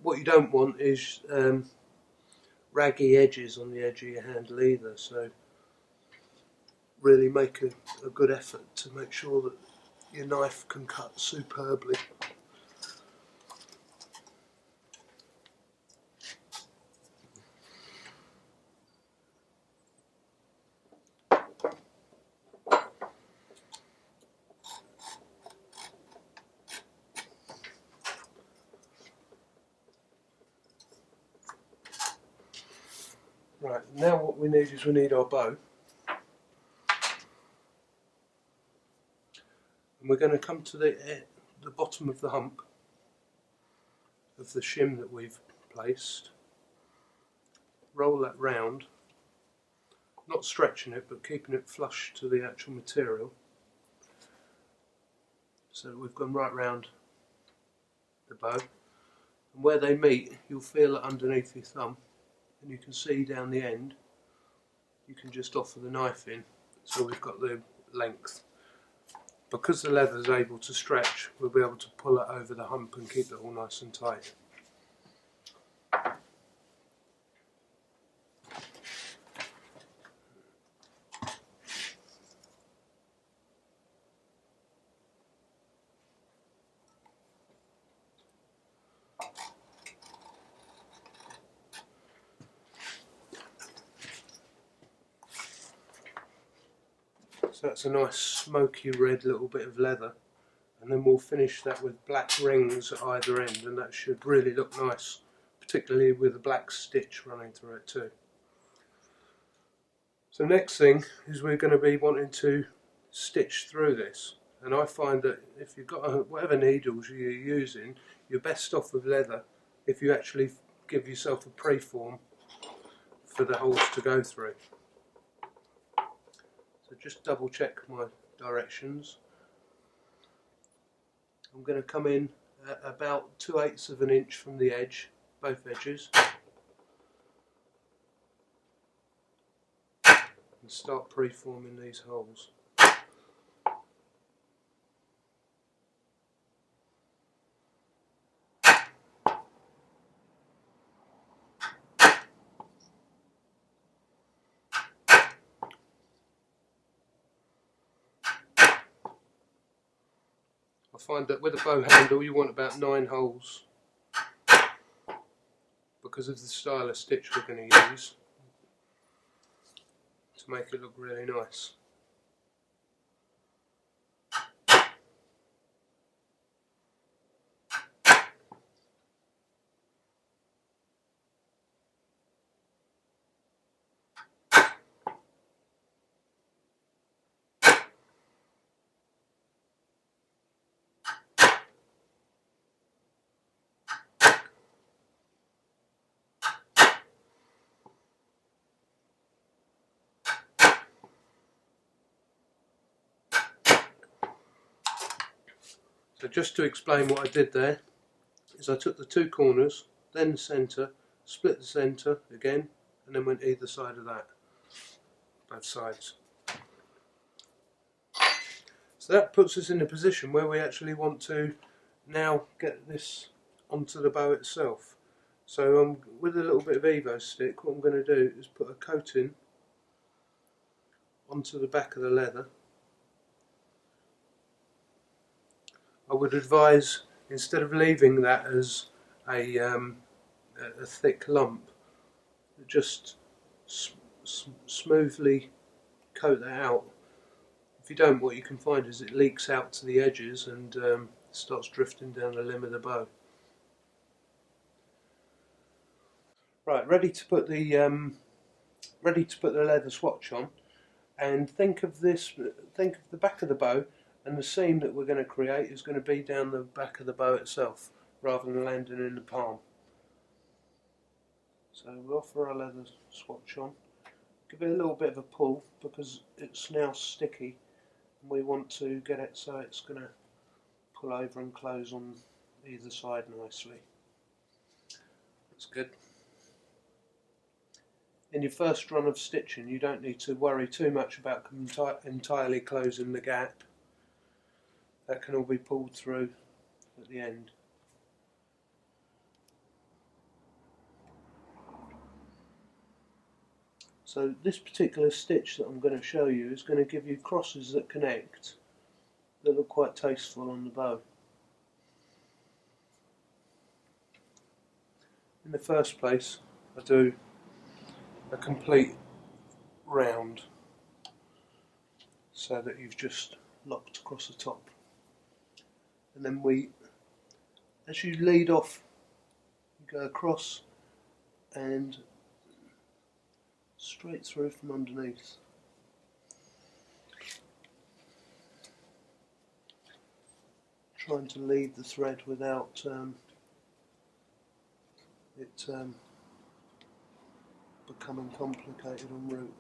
what you don't want is raggy edges on the edge of your handle either, so really make a good effort to make sure that your knife can cut superbly. Right, now what we need is we need our bow. And we're going to come to the bottom of the hump of the shim that we've placed, roll that round, not stretching it but keeping it flush to the actual material, so we've gone right round the bow, and where they meet you'll feel it underneath your thumb, and you can see down the end. You can just offer the knife in, so we've got the length. Because the leather is able to stretch, we'll be able to pull it over the hump and keep it all nice and tight. So that's a nice smoky red little bit of leather, and then we'll finish that with black rings at either end, and that should really look nice, particularly with a black stitch running through it too. So next thing is we're going to be wanting to stitch through this, and I find that if you've got whatever needles you're using, you're best off with leather if you actually give yourself a preform for the holes to go through. So just double check my directions. I'm going to come in at about 2/8 of an inch from the edge, both edges, and start preforming these holes. find that with a bow handle you want about 9 holes because of the style of stitch we're going to use to make it look really nice. So just to explain what I did there, is I took the 2 corners, then the centre, split the centre again, and then went either side of that, both sides. So that puts us in a position where we actually want to now get this onto the bow itself. So with a little bit of Evo stick, what I'm going to do is put a coating onto the back of the leather. I would advise, instead of leaving that as a thick lump, just smoothly coat that out. If you don't, what you can find is it leaks out to the edges and starts drifting down the limb of the bow. Right, ready to put the leather swatch on, and think of the back of the bow, and the seam that we're going to create is going to be down the back of the bow itself rather than landing in the palm. So we'll offer our leather swatch on, give it a little bit of a pull because it's now sticky and we want to get it so it's going to pull over and close on either side nicely. That's good. In your first run of stitching you don't need to worry too much about entirely closing the gap. That can all be pulled through at the end. So this particular stitch that I'm going to show you is going to give you crosses that connect that look quite tasteful on the bow. In the first place I do a complete round so that you've just locked across the top, and then as you lead off, you go across and straight through from underneath. Trying to lead the thread without it becoming complicated en route.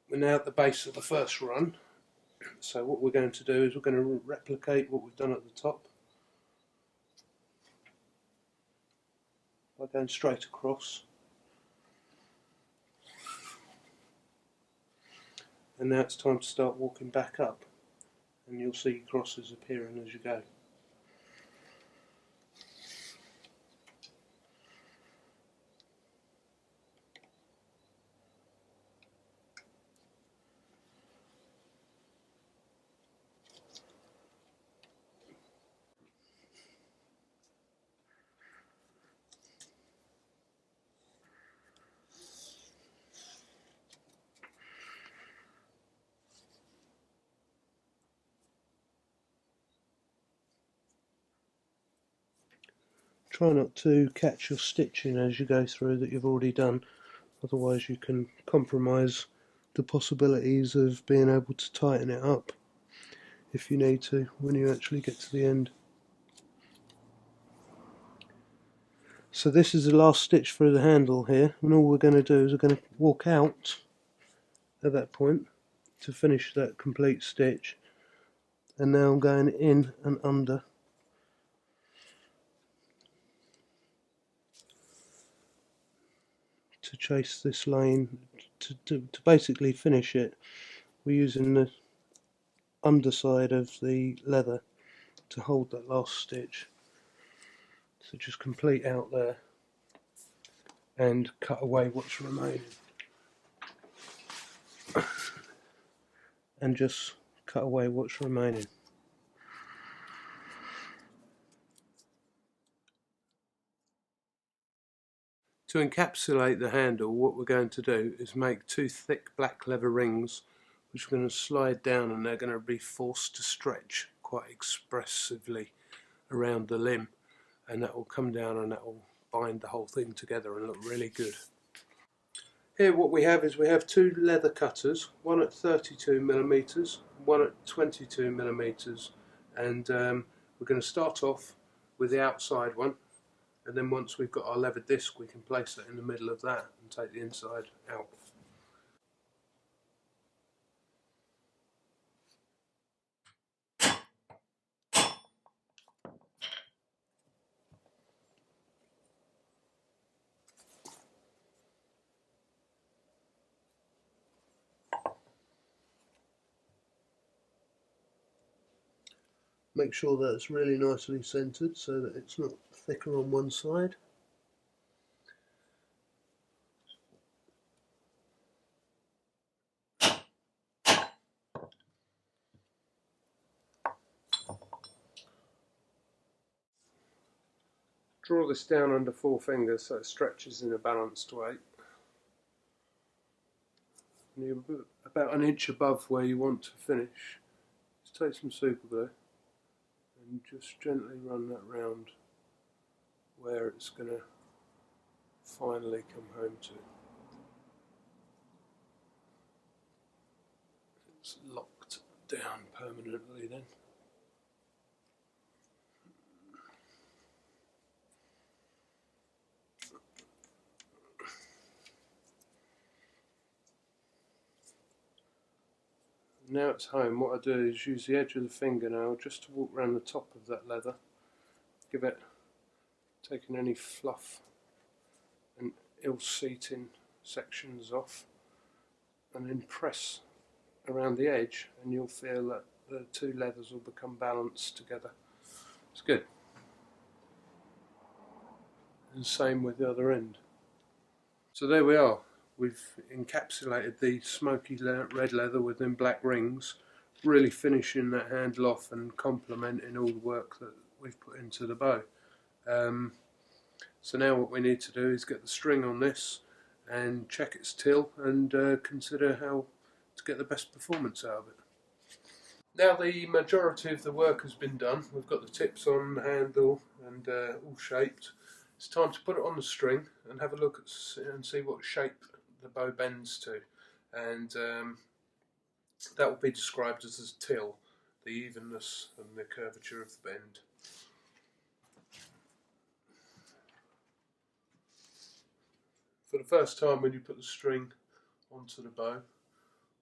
We're now at the base of the first run, so what we're going to do is we're going to replicate what we've done at the top by going straight across, and now it's time to start walking back up, and you'll see crosses appearing as you go. Try not to catch your stitching as you go through that you've already done, otherwise you can compromise the possibilities of being able to tighten it up if you need to when you actually get to the end. So this is the last stitch through the handle here, and all we're going to do is we're going to walk out at that point to finish that complete stitch, and now I'm going in and under to chase this lane to basically finish it. We're using the underside of the leather to hold that last stitch, so just complete out there and cut away what's remaining, and just cut away what's remaining. To encapsulate the handle, what we're going to do is make two thick black leather rings which we're going to slide down, and they're going to be forced to stretch quite expressively around the limb, and that will come down and that will bind the whole thing together and look really good. Here what we have is we have two leather cutters, one at 32mm, one at 22mm, and we're going to start off with the outside one, and then once we've got our leather disc we can place it in the middle of that and take the inside out. Make sure that it's really nicely centred so that it's not thicker on one side. Draw this down under four fingers so it stretches in a balanced way. And you're about an inch above where you want to finish. Just take some super glue and just gently run that round where it's going to finally come home to. It's locked down permanently then. Now it's home, what I do is use the edge of the fingernail just to walk around the top of that leather, give it, taking any fluff and ill-seating sections off, and then press around the edge and you'll feel that the two leathers will become balanced together. It's good. And same with the other end. So there we are. We've encapsulated the smoky red leather within black rings, really finishing that handle off and complementing all the work that we've put into the bow. So now what we need to do is get the string on this and check its till and consider how to get the best performance out of it. Now the majority of the work has been done, we've got the tips on the handle and all shaped. It's time to put it on the string and have a look at and see what shape the bow bends to, and that will be described as a till, the evenness and the curvature of the bend. For the first time when you put the string onto the bow,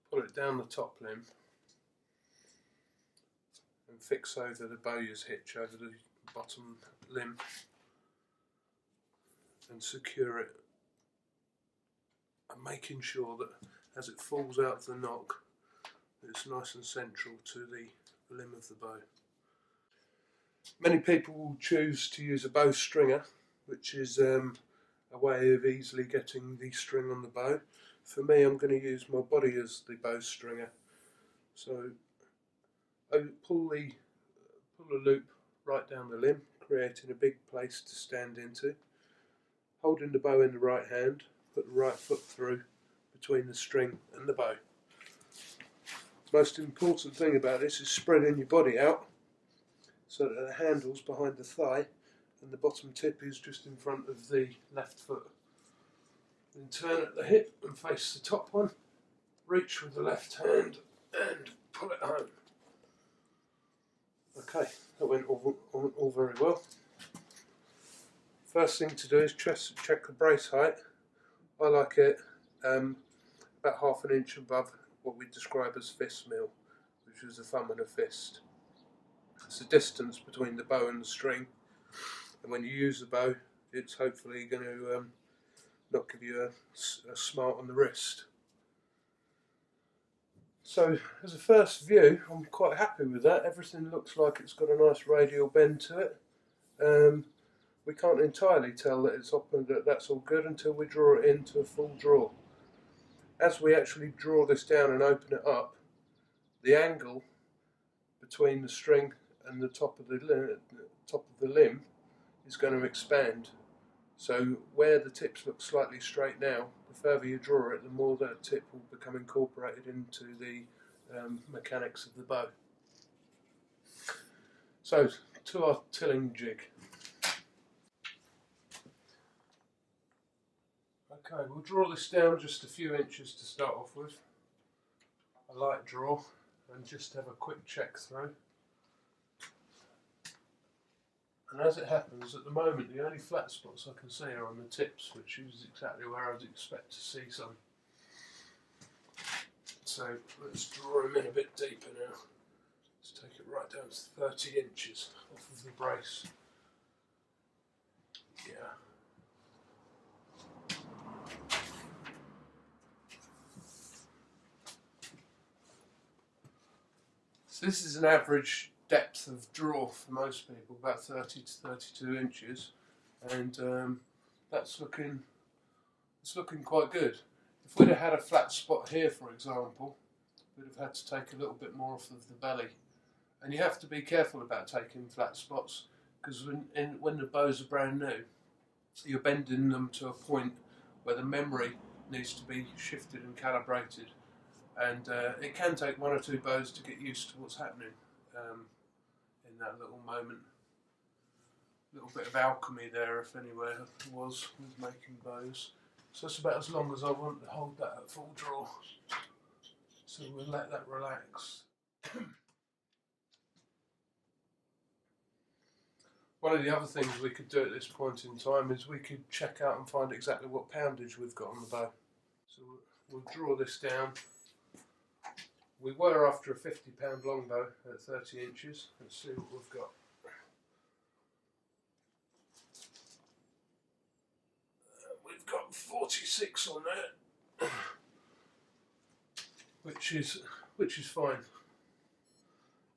pull it down the top limb and fix over the bowyer's hitch over the bottom limb and secure it, and making sure that as it falls out of the nock it's nice and central to the limb of the bow. Many people will choose to use a bow stringer, which is a way of easily getting the string on the bow. For me, I'm going to use my body as the bow stringer. So I pull the loop right down the limb, creating a big place to stand into. Holding the bow in the right hand, put the right foot through between the string and the bow. The most important thing about this is spreading your body out so that the handle's behind the thigh and the bottom tip is just in front of the left foot. Then turn at the hip and face the top one, reach with the left hand and pull it home. Okay, that went all very well. First thing to do is check the brace height. I like it about half an inch above what we describe as fist mill, which is the thumb and a fist. It's the distance between the bow and the string, and when you use the bow, it's hopefully going to not give you a smart on the wrist. So as a first view, I'm quite happy with that. Everything looks like it's got a nice radial bend to it. We can't entirely tell that it's up and that that's all good until we draw it into a full draw. As we actually draw this down and open it up, the angle between the string and the top of the limb is going to expand. So where the tips look slightly straight now, the further you draw it, the more that tip will become incorporated into the mechanics of the bow. So to our tilling jig. Okay, we'll draw this down just a few inches to start off with. A light draw, and just have a quick check through. And as it happens, at the moment the only flat spots I can see are on the tips, which is exactly where I'd expect to see some. So let's draw them in a bit deeper now. Let's take it right down to 30 inches off of the brace. Yeah. So this is an average depth of draw for most people, about 30 to 32 inches, and it's looking quite good. If we'd have had a flat spot here, for example, we'd have had to take a little bit more off of the belly. And you have to be careful about taking flat spots, because when the bows are brand new, you're bending them to a point where the memory needs to be shifted and calibrated. And it can take one or two bows to get used to what's happening in that little moment. A little bit of alchemy there, if anywhere was, with making bows. So that's about as long as I want to hold that at full draw. So we'll let that relax. One of the other things we could do at this point in time is we could check out and find exactly what poundage we've got on the bow. So we'll draw this down. We were after a 50-pound longbow at 30 inches. Let's see what we've got. We've got 46 on that, which is fine.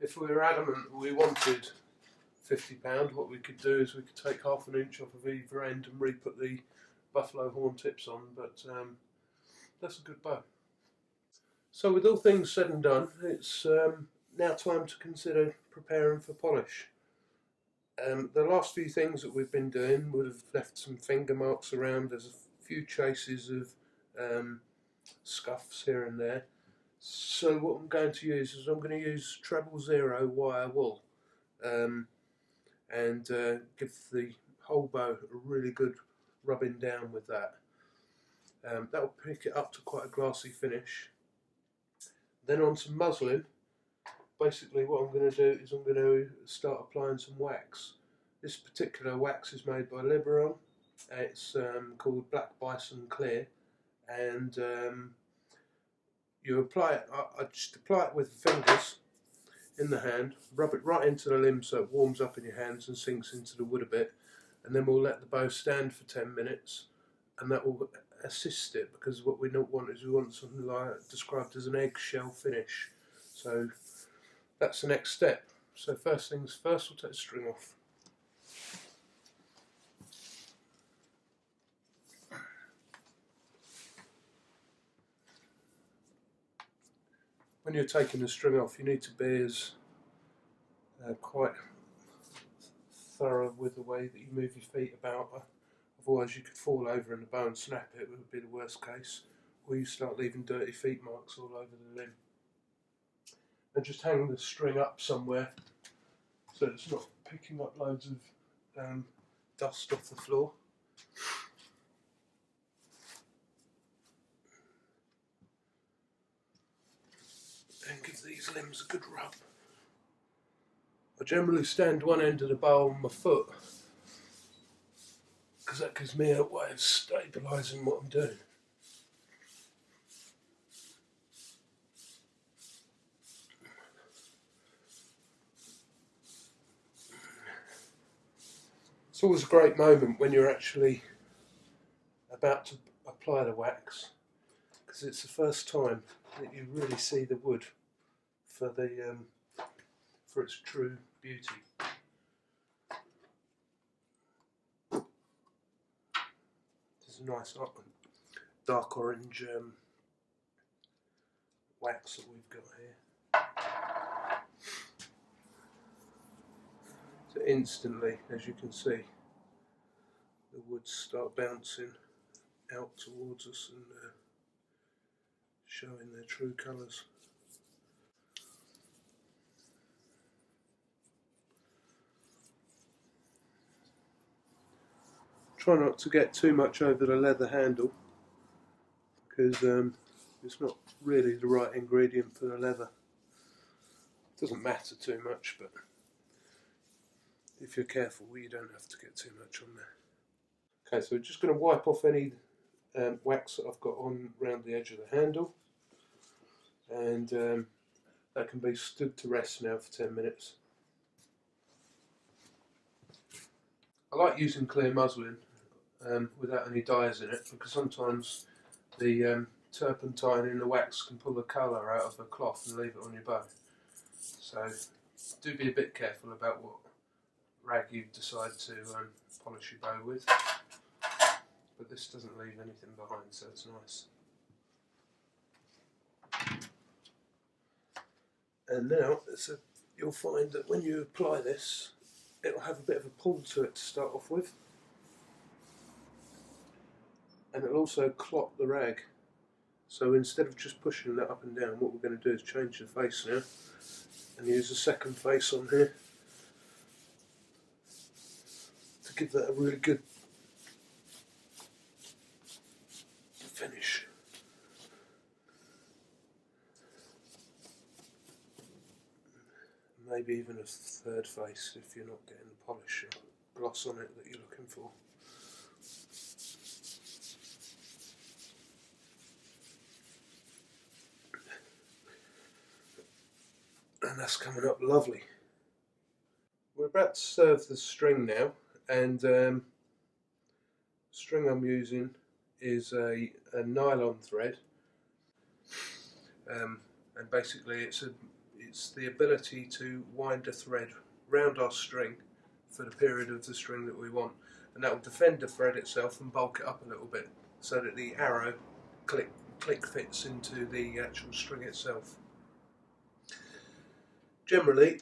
If we were adamant we wanted 50-pound, what we could do is we could take half an inch off of either end and re-put the buffalo horn tips on, but that's a good bow. So with all things said and done, it's now time to consider preparing for polish. The last few things that we've been doing would have left some finger marks around. There's a few traces of scuffs here and there. So what I'm going to use is I'm going to use treble zero wire wool and give the whole bow a really good rubbing down with that. That will pick it up to quite a glassy finish. Then on some muslin, basically what I'm going to do is I'm going to start applying some wax. This particular wax is made by Liberon. It's called Black Bison Clear, and you apply it. I just apply it with the fingers in the hand, rub it right into the limb so it warms up in your hands and sinks into the wood a bit, and then we'll let the bow stand for 10 minutes, and that will assist it, because what we don't want is we want something like described as an eggshell finish. So that's the next step. So first things first, we'll take the string off. When you're taking the string off, you need to be as quite thorough with the way that you move your feet about. Otherwise you could fall over in the bow and snap it, would be the worst case, or you start leaving dirty feet marks all over the limb. And just hang the string up somewhere so it's not picking up loads of dust off the floor. And give these limbs a good rub. I generally stand one end of the bow on my foot, because that gives me a way of stabilising what I'm doing. It's always a great moment when you're actually about to apply the wax, because it's the first time that you really see the wood for for its true beauty. This is a nice dark orange wax that we've got here. So instantly, as you can see, the woods start bouncing out towards us and showing their true colours. Try not to get too much over the leather handle, because it's not really the right ingredient for the leather. It doesn't matter too much, but if you're careful, you don't have to get too much on there. Okay, so we're just going to wipe off any wax that I've got on around the edge of the handle, and that can be stood to rest now for 10 minutes. I like using clear muslin without any dyes in it, because sometimes the turpentine in the wax can pull the colour out of the cloth and leave it on your bow. So do be a bit careful about what rag you decide to polish your bow with, but this doesn't leave anything behind, so it's nice. And now you'll find that when you apply this, it'll have a bit of a pull to it to start off with, and it'll also clot the rag. So instead of just pushing that up and down, what we're going to do is change the face now and use a second face on here to give that a really good finish. Maybe even a third face if you're not getting the polish or gloss on it that you're looking for. And that's coming up lovely. We're about to serve the string now, and string I'm using is a nylon thread, and basically it's the ability to wind a thread round our string for the period of the string that we want, and that will defend the thread itself and bulk it up a little bit so that the arrow click fits into the actual string itself. Generally,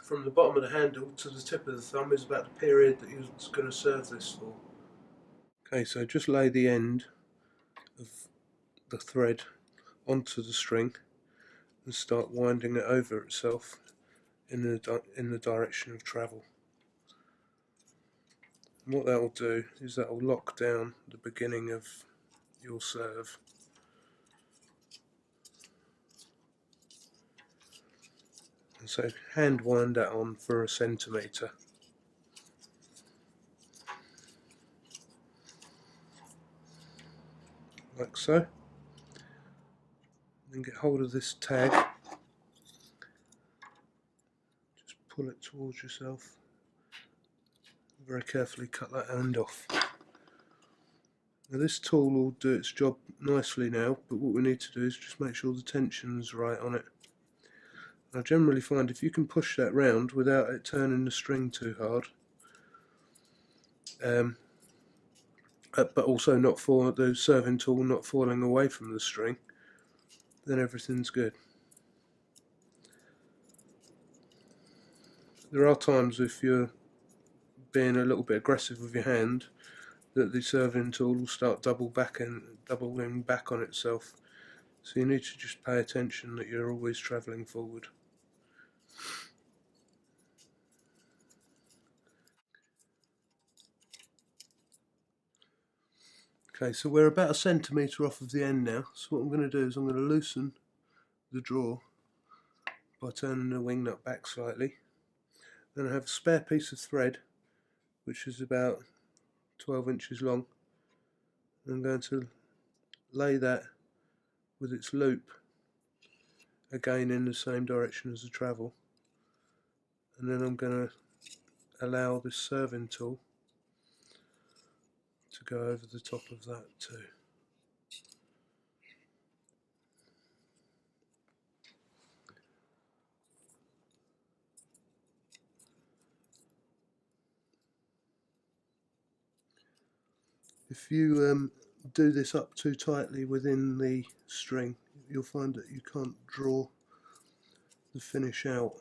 from the bottom of the handle to the tip of the thumb is about the period that you're going to serve this for. Okay, so just lay the end of the thread onto the string and start winding it over itself in the direction of travel. And what that will do is that will lock down the beginning of your serve. And so hand wind that on for 1 centimetre. Like so. Then get hold of this tag, just pull it towards yourself, very carefully cut that end off. Now this tool will do its job nicely now, but what we need to do is just make sure the tension's right on it. I generally find if you can push that round without it turning the string too hard, but also not for the serving tool not falling away from the string, then everything's good. There are times if you're being a little bit aggressive with your hand that the serving tool will start doubling back on itself, so you need to just pay attention that you're always travelling forward. Okay, so we're about 1 centimetre off of the end now, so what I'm going to do is I'm going to loosen the draw by turning the wing nut back slightly. Then I have a spare piece of thread which is about 12 inches long. I'm going to lay that with its loop again in the same direction as the travel, and then I'm going to allow this serving tool to go over the top of that too. If you do this up too tightly within the string, you'll find that you can't draw the finish out,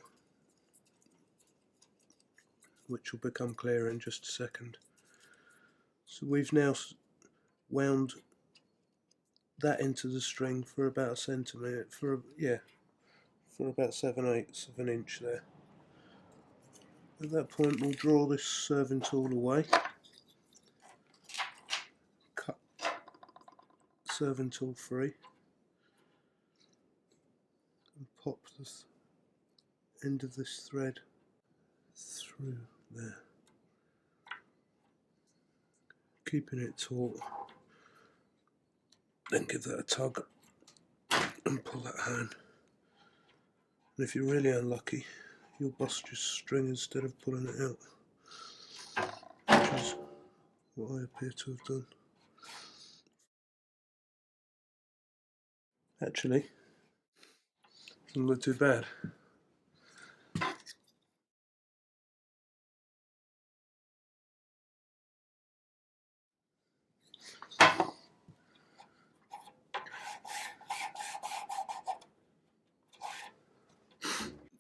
which will become clear in just a second. So we've now wound that into the string for about a centimetre, for about 7/8 of an inch there. At that point we'll draw this serving tool away, cut serving tool free, and pop the end of this thread through there, keeping it taut. Then give that a tug and pull that home. And if you're really unlucky, you'll bust your string instead of pulling it out, which is what I appear to have done. Actually, it doesn't look too bad.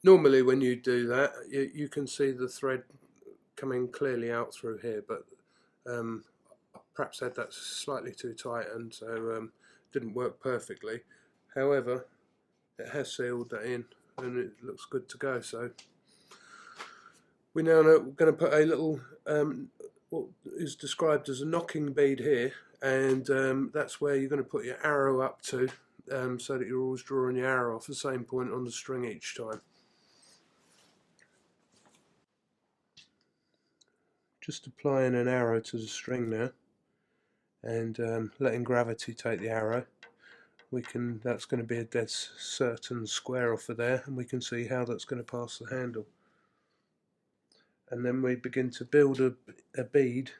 Normally when you do that, you can see the thread coming clearly out through here, but I perhaps had that slightly too tight, and so didn't work perfectly. However, it has sealed that in and it looks good to go. So we now know we're going to put a little what is described as a knocking bead here, and that's where you're going to put your arrow up to, so that you're always drawing your arrow off the same point on the string each time. Just applying an arrow to the string now, and letting gravity take the arrow. That's going to be a dead certain square off of there, and we can see how that's going to pass the handle. And then we begin to build a bead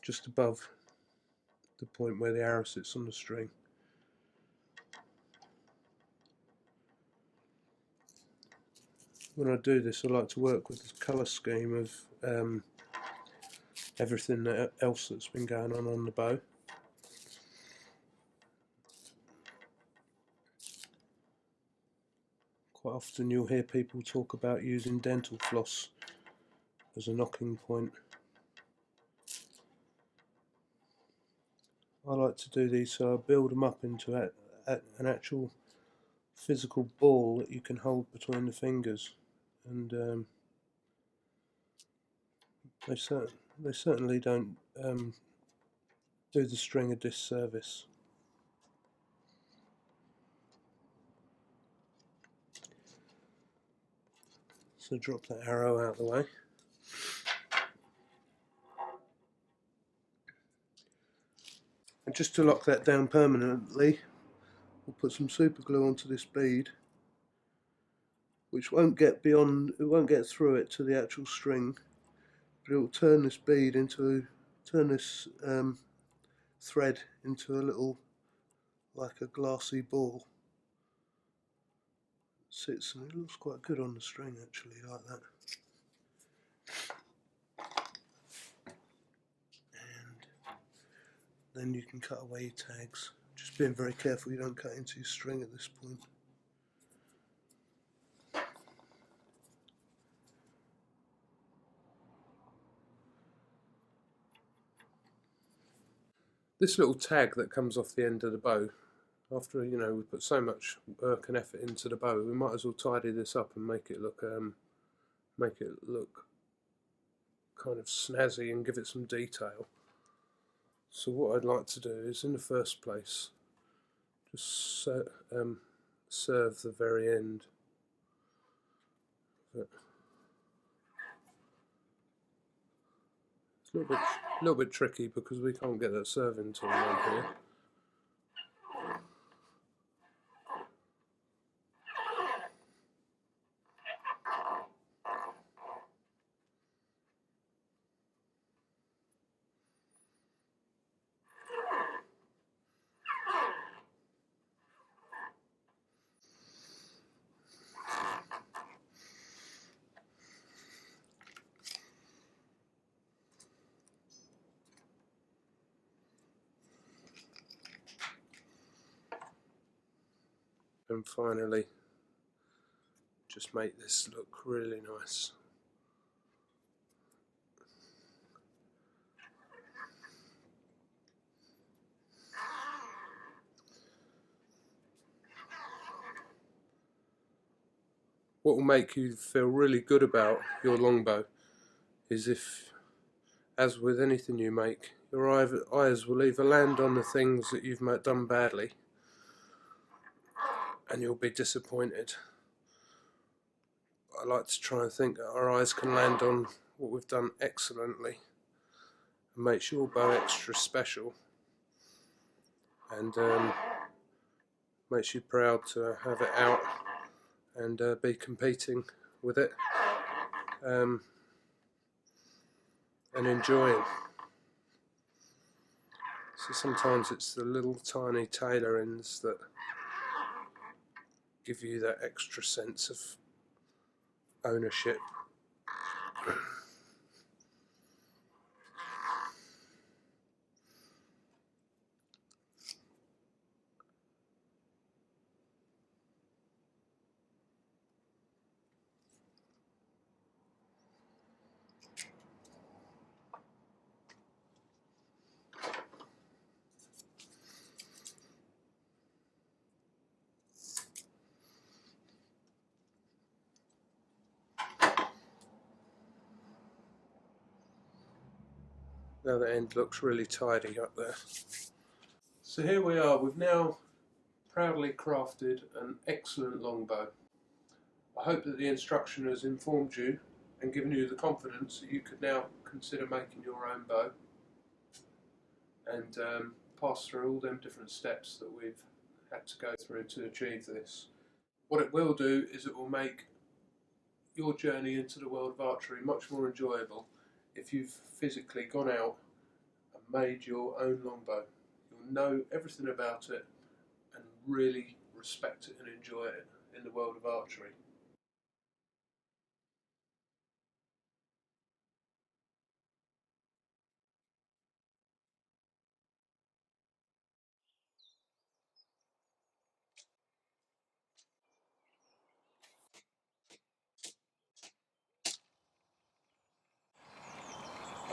just above the point where the arrow sits on the string. When I do this, I like to work with the colour scheme of everything else that's been going on the bow. Quite often you'll hear people talk about using dental floss as a knocking point. I like to do these so I build them up into an actual physical ball that you can hold between the fingers, and they certainly don't do the string a disservice. So drop that arrow out of the way. And just to lock that down permanently, we'll put some super glue onto this bead, which won't get through it to the actual string, but it will turn this thread into a little, like a glassy ball. It sits, and it looks quite good on the string actually, like that. And then you can cut away your tags, just being very careful you don't cut into your string at this point. This little tag that comes off the end of the bow, after we put so much work and effort into the bow, we might as well tidy this up and make it look kind of snazzy and give it some detail. So what I'd like to do is, in the first place, just serve the very end. It's a little bit tricky because we can't get that serving tool on here. and finally just make this look really nice. What will make you feel really good about your longbow is if, as with anything you make, your eyes will either land on the things that you've done badly and you'll be disappointed. I like to try and think that our eyes can land on what we've done excellently and makes your bow extra special, and makes you proud to have it out and be competing with it and enjoying. So sometimes it's the little tiny tailorings that give you that extra sense of ownership. Now the end looks really tidy up there. So here we are, we've now proudly crafted an excellent longbow. I hope that the instruction has informed you and given you the confidence that you could now consider making your own bow and pass through all them different steps that we've had to go through to achieve this. What it will do is it will make your journey into the world of archery much more enjoyable if you've physically gone out and made your own longbow. You'll know everything about it and really respect it and enjoy it in the world of archery.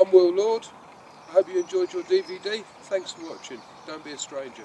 I'm Will Lord. I hope you enjoyed your DVD. Thanks for watching. Don't be a stranger.